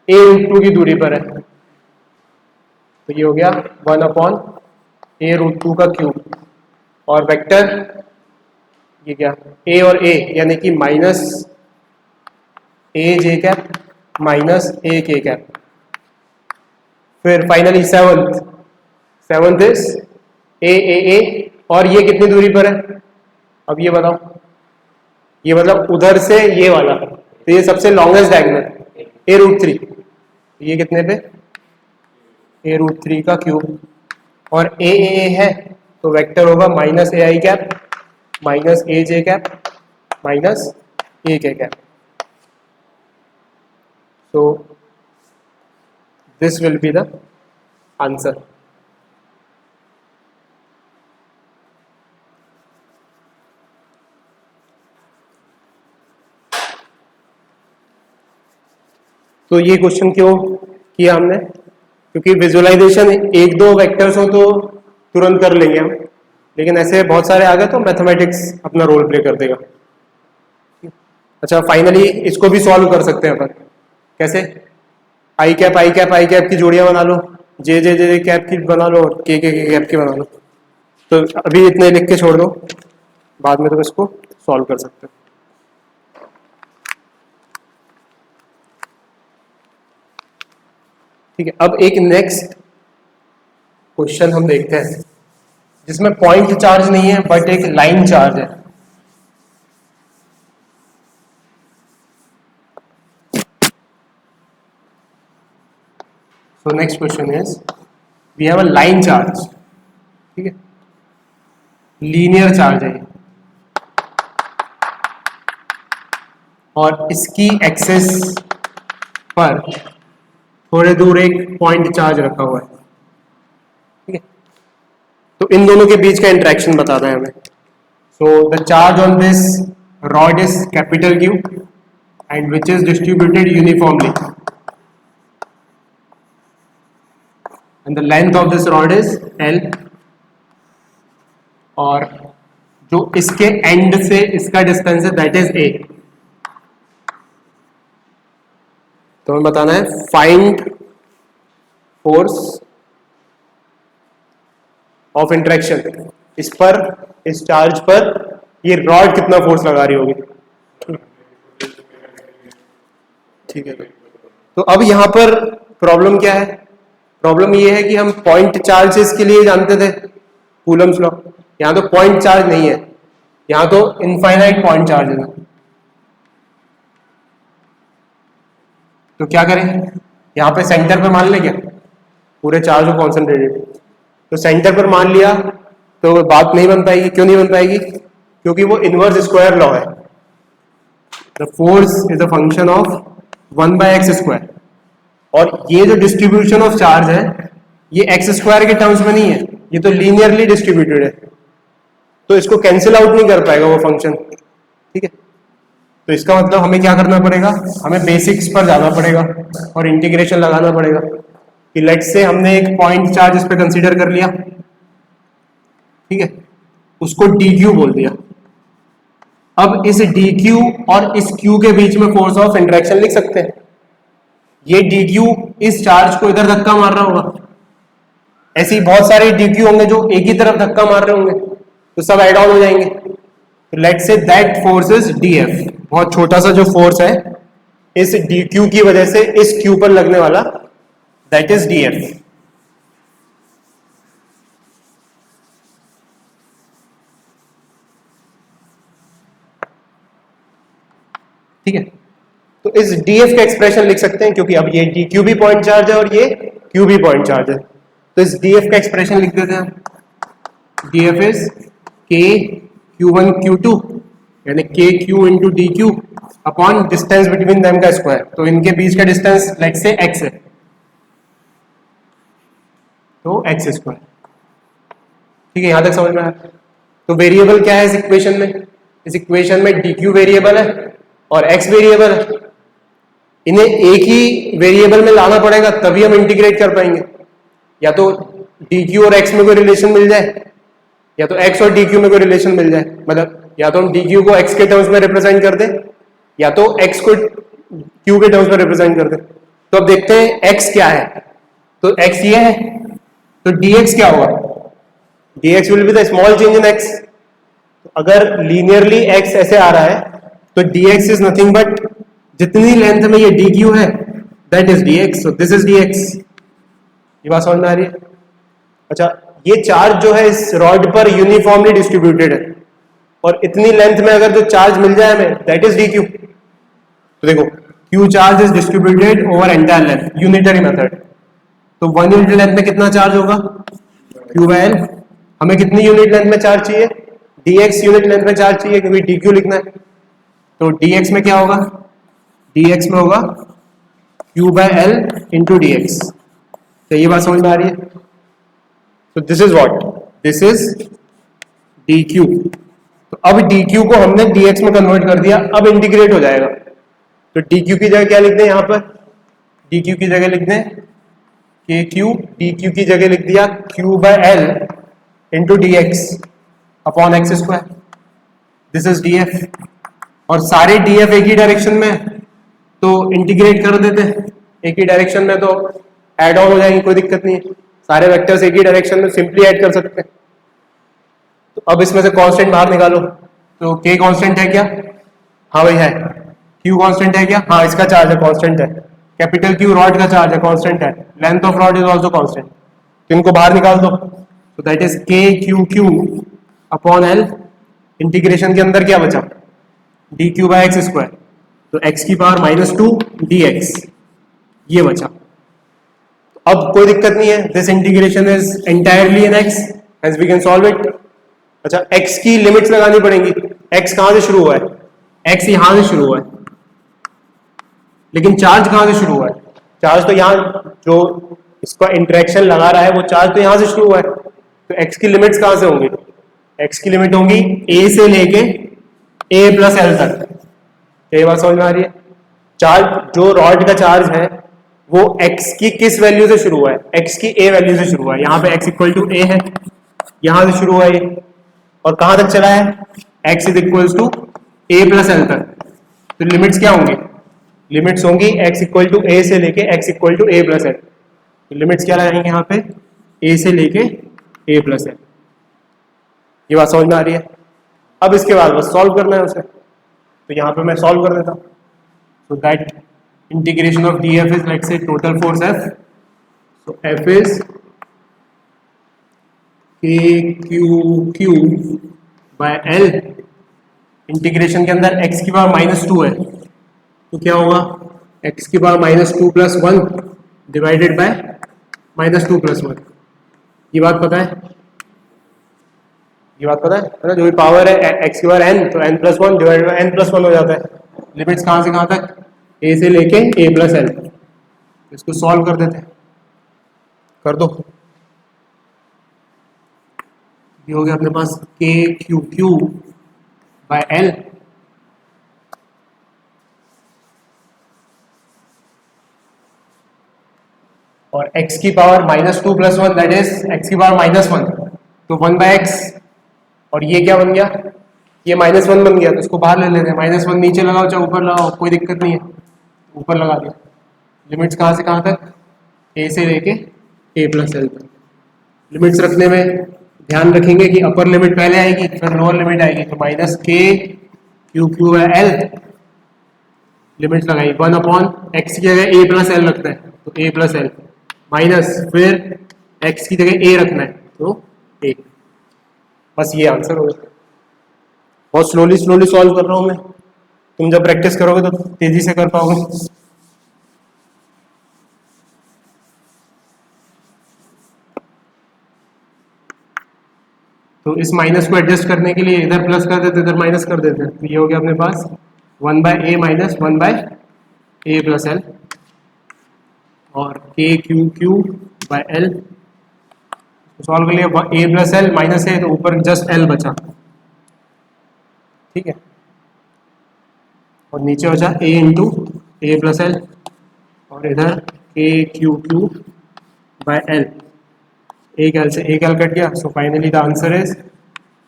ए रूट टू की दूरी पर है, तो ये हो गया 1 अपॉन ए रूट टू का क्यूब। और वेक्टर ये क्या? ए और ए यानी कि minus A J cap minus A K cap. फिर फाइनली सेवंथ इज ए। और ये कितनी दूरी पर है? अब ये बताओ। ये मतलब उधर से ये वाला, तो ये सबसे longest diagonal A root three. ये कितने पे? ए रूट थ्री का क्यूब। और ए है तो वेक्टर होगा minus A I cap minus A J cap minus A K cap. So this will be the answer. तो ये क्वेश्चन क्यों किया हमने? क्योंकि विजुअलाइजेशन एक दो वेक्टर्स हो तो तुरंत कर लेंगे हम, लेकिन ऐसे बहुत सारे आ गए तो मैथमेटिक्स अपना रोल प्ले कर देगा। अच्छा, फाइनली इसको भी सॉल्व कर सकते हैं अपन। कैसे? आई कैप की जोड़ियां बना लो, जे जे जे कैप की बना लो और के कैप की बना लो। तो अभी इतने लिख के छोड़ दो, बाद में तुम इसको सॉल्व कर सकते हो। ठीक है, अब एक नेक्स्ट क्वेश्चन हम देखते हैं जिसमें पॉइंट चार्ज नहीं है बट एक लाइन चार्ज है। So next question is we have a line charge, ठीक है, लीनियर चार्ज है और इसकी एक्सेस पर थोड़े दूर एक पॉइंट चार्ज रखा हुआ है, ठीक है। तो इन दोनों के बीच का इंटरेक्शन बताना है हमें। So the charge on this rod is capital Q and which is distributed uniformly and the length of this rod is L। और जो इसके एंड से इसका डिस्टेंस है दैट इज A। तो हमें बताना है फाइंड फोर्स ऑफ इंटरेक्शन। इस पर, इस चार्ज पर ये रॉड कितना फोर्स लगा रही होगी, ठीक है। तो अब यहां पर प्रॉब्लम क्या है? प्रॉब्लम ये है कि हम पॉइंट चार्जेस के लिए जानते थे कूलम्स लॉ। यहां तो पॉइंट चार्ज नहीं है, यहां तो इनफाइनाइट पॉइंट चार्ज है। तो क्या करें? यहां पे सेंटर पे मान ले क्या पूरे चार्ज को कॉन्सेंट्रेटेड? तो सेंटर पर मान लिया तो बात नहीं बन पाएगी। क्यों नहीं बन पाएगी? क्योंकि वो इनवर्स स्क्वायर लॉ है। The force is a function of 1/x square. और ये जो डिस्ट्रीब्यूशन ऑफ चार्ज है ये एक्स स्क्वायर के टर्म्स में नहीं है, ये तो लीनियरली डिस्ट्रीब्यूटेड है, तो इसको कैंसिल आउट नहीं कर पाएगा वो फंक्शन, ठीक है। तो इसका मतलब हमें क्या करना पड़ेगा, हमें बेसिक्स पर जाना पड़ेगा और इंटीग्रेशन लगाना पड़ेगा कि लेट से हमने एक पॉइंट चार्ज इस पे कंसीडर कर लिया, ठीक है, उसको डी क्यू बोल दिया। अब इस डी क्यू और इस क्यू के बीच में फोर्स ऑफ इंटरेक्शन लिख सकते हैं। ये डी क्यू इस चार्ज को इधर धक्का मार रहा होगा, ऐसे ही बहुत सारे डी क्यू होंगे जो एक ही तरफ धक्का मार रहे होंगे, तो सब एड ऑन हो जाएंगे। तो let's say that force is D F, बहुत छोटा सा जो फोर्स है इस डी क्यू की वजह से इस क्यू पर लगने वाला, दैट इज डी एफ। ठीक है, तो इस df का एक्सप्रेशन लिख सकते हैं क्योंकि अब ये dq भी पॉइंट चार्ज है और ये q भी पॉइंट चार्ज है, तो इस df का एक्सप्रेशन लिख देते हैं। df is k q1 q2 यानी k q into D Q upon distance between them का स्क्वायर, तो इनके बीच का डिस्टेंस लेट से x है, तो x स्क्वायर। ठीक है, यहां तक समझ में आया। तो वेरिएबल क्या है इस इक्वेशन में, इस इक्वेशन में dq वेरिएबल है और x वेरिएबल है, इन्हें एक ही वेरिएबल में लाना पड़ेगा तभी हम इंटीग्रेट कर पाएंगे। या तो dq और x में कोई रिलेशन मिल जाए, या तो x और dq में कोई रिलेशन मिल जाए, मतलब या तो हम dq को x के टर्म्स में रिप्रेजेंट कर दें या तो x को q के टर्म्स में रिप्रेजेंट कर दें। तो अब देखते हैं x क्या है, तो x ये है, तो dx क्या होगा, dx will be the small change in x। अगर लीनियरली x ऐसे आ रहा है तो dx इज नथिंग बट जितनी लेंथ में ये dq है that is dx, so this is dx। ये बात समझ में आ रही है। अच्छा, ये चार्ज जो है इस रॉड पर यूनिफॉर्मली डिस्ट्रीब्यूटेड है और इतनी लेंथ में अगर जो चार्ज मिल जाए हमें दैट इज dq। तो देखो q charge is distributed over entire length, unitary method, तो 1 यूनिट लेंथ में कितना चार्ज होगा q/l। हमें कितनी यूनिट लेंथ में चार्ज चाहिए, dx यूनिट लेंथ में चार्ज चाहिए क्योंकि dq लिखना है, तो dx में क्या होगा, dx में होगा q/l इंटू dx। तो ये बात समझ में आ रही है। तो this is what, this is dq। तो अब dq को हमने dx में कन्वर्ट कर दिया, अब इंटीग्रेट हो जाएगा। तो dq की जगह क्या लिख दें, यहां पर dq की जगह लिख दें kq, dq की जगह लिख दिया q/l into dx upon x square, this is df। और सारे df एक ही डायरेक्शन में तो इंटीग्रेट कर देते हैं, एक ही डायरेक्शन में तो ऐड ऑन हो जाएंगे, कोई दिक्कत नहीं है, सारे वेक्टर्स एक ही डायरेक्शन में सिंपली ऐड कर सकते हैं। तो अब इसमें से कांस्टेंट बाहर निकालो, तो k कांस्टेंट है क्या, हाँ भाई है। q कांस्टेंट है क्या, हाँ इसका चार्ज है कांस्टेंट है, कैपिटल Q रॉड का चार्ज है कांस्टेंट है, length of rod is also constant, तो इनको बाहर निकाल दो, तो that is k q upon l। Integration के अंदर क्या बचा, dq/x स्क्वायर, तो x की पावर -2 dx ये बचा। अब कोई दिक्कत नहीं है, this integration is entirely in x, hence we can solve it. अच्छा, x की लिमिट्स लगानी पड़ेंगी, x कहां से शुरू हुआ है, x यहां से शुरू हुआ है, लेकिन चार्ज कहां से शुरू हुआ है, चार्ज तो यहां जो इसका इंटरेक्शन लगा रहा है वो चार्ज तो यहां से शुरू हुआ है, तो x की लिमिट्स कहां से होंगी, x की लिमिट होंगी a से लेके a प्लस एल तक। ये बात समझ में आ रही है। चार्ज जो रॉड का चार्ज है वो x की किस वैल्यू से शुरू हुआ है, x की a वैल्यू से शुरू हुआ है, यहाँ पे x इक्वल टू a है, यहां से शुरू हुआ है और कहां तक चला है, x is equal to a plus L तक। तो लिमिट्स क्या होंगी, लिमिट्स होंगी x इक्वल टू a से लेके x equal to a plus L. तो लिमिट्स क्या लगाएंगे यहाँ पे, a से लेके a प्लस एल। ये बात समझ में आ रही है। अब इसके बाद बस सॉल्व करना है उसे, तो यहाँ पे मैं सॉल्व कर देता हूँ। So that integration of df is let's say total force f, so f is kq by l। Integration के अंदर x की पावर -2 है, तो क्या होगा x की power -2 plus 1 divided by -2 plus 1। ये बात पता है, ये बात पता है ना, जो भी पावर है x की पावर n, तो n plus 1 divided by n plus 1 हो जाता है। लिमिट्स कहां से कहां तक, a से लेके a प्लस l। इसको सॉल्व कर देते हैं, कर दो। ये हो गया अपने पास के क्यू क्यू बाय एल, और x की पावर -2 + 1 दैट इज x की पावर -1, तो 1/x, और ये क्या बन गया, ये -1 बन गया, तो इसको बाहर ले लेते हैं। -1 नीचे लगाओ चाहे ऊपर लगाओ, कोई दिक्कत नहीं है, ऊपर लगा दिया। लिमिट्स कहाँ से कहाँ तक, a से लेके a + l तक। लिमिट्स रखने में ध्यान रखेंगे कि अपर लिमिट पहले आएगी फिर लोअर लिमिट आएगी, तो -k∗q∗l लिमिट्स लगाई। 1/x की जगह a + l रखना है, तो a + l, माइनस फिर x की जगह a रखना है, तो a। बस ये आंसर होगा। बहुत स्लोली स्लोली सॉल्व कर रहा हूं मैं, तुम जब प्रैक्टिस करोगे तो तेजी से कर पाओगे। तो इस माइनस को एडजस्ट करने के लिए इधर प्लस कर देते, इधर माइनस कर देते, तो ये हो गया अपने पास 1/a - 1/a + l, और k∗q/l सॉल्व कर लिया। a + l माइनस है तो ऊपर जस्ट l बचा, ठीक है, और नीचे बचा a × a + l, और इधर k∗q/l, एक l से एक l कट गया, so finally the answer is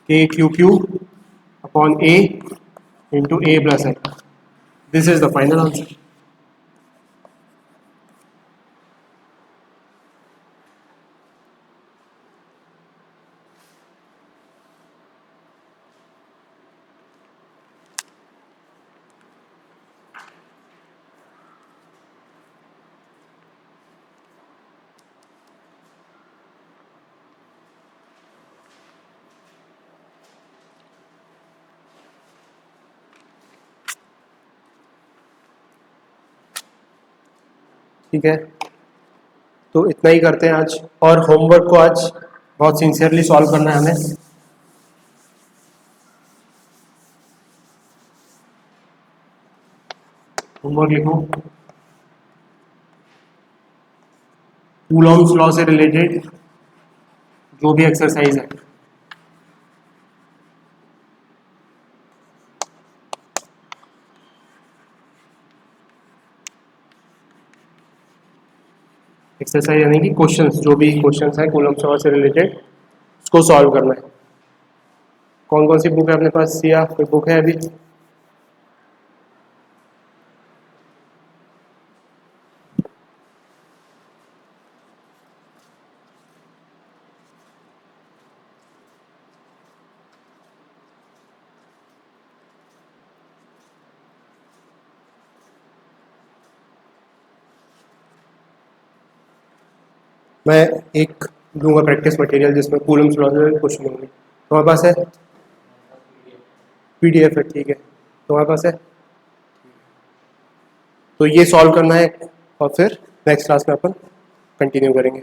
k∗q/a × a + l। This is the final answer. ठीक है, तो इतना ही करते हैं आज, और होमवर्क को आज बहुत सिंसियरली सॉल्व करना है हमें। होमवर्क लिखो, कूलॉम्स लॉ से रिलेटेड जो भी एक्सरसाइज है, एक्सरसाइज यानी कि क्वेश्चंस, जो भी क्वेश्चंस है कूलॉम्स लॉ से रिलेटेड उसको सॉल्व करना है। कौन कौन सी बुक है अपने पास, या कोई बुक है अभी? मैं एक दूंगा प्रैक्टिस मटेरियल जिसमें कूलम्स लॉ से क्वेश्चन होंगे, तुम्हारे पास है? PDF है, ठीक है, तुम्हारे पास है? तो ये सॉल्व करना है और फिर नेक्स्ट क्लास में अपन कंटिन्यू करेंगे।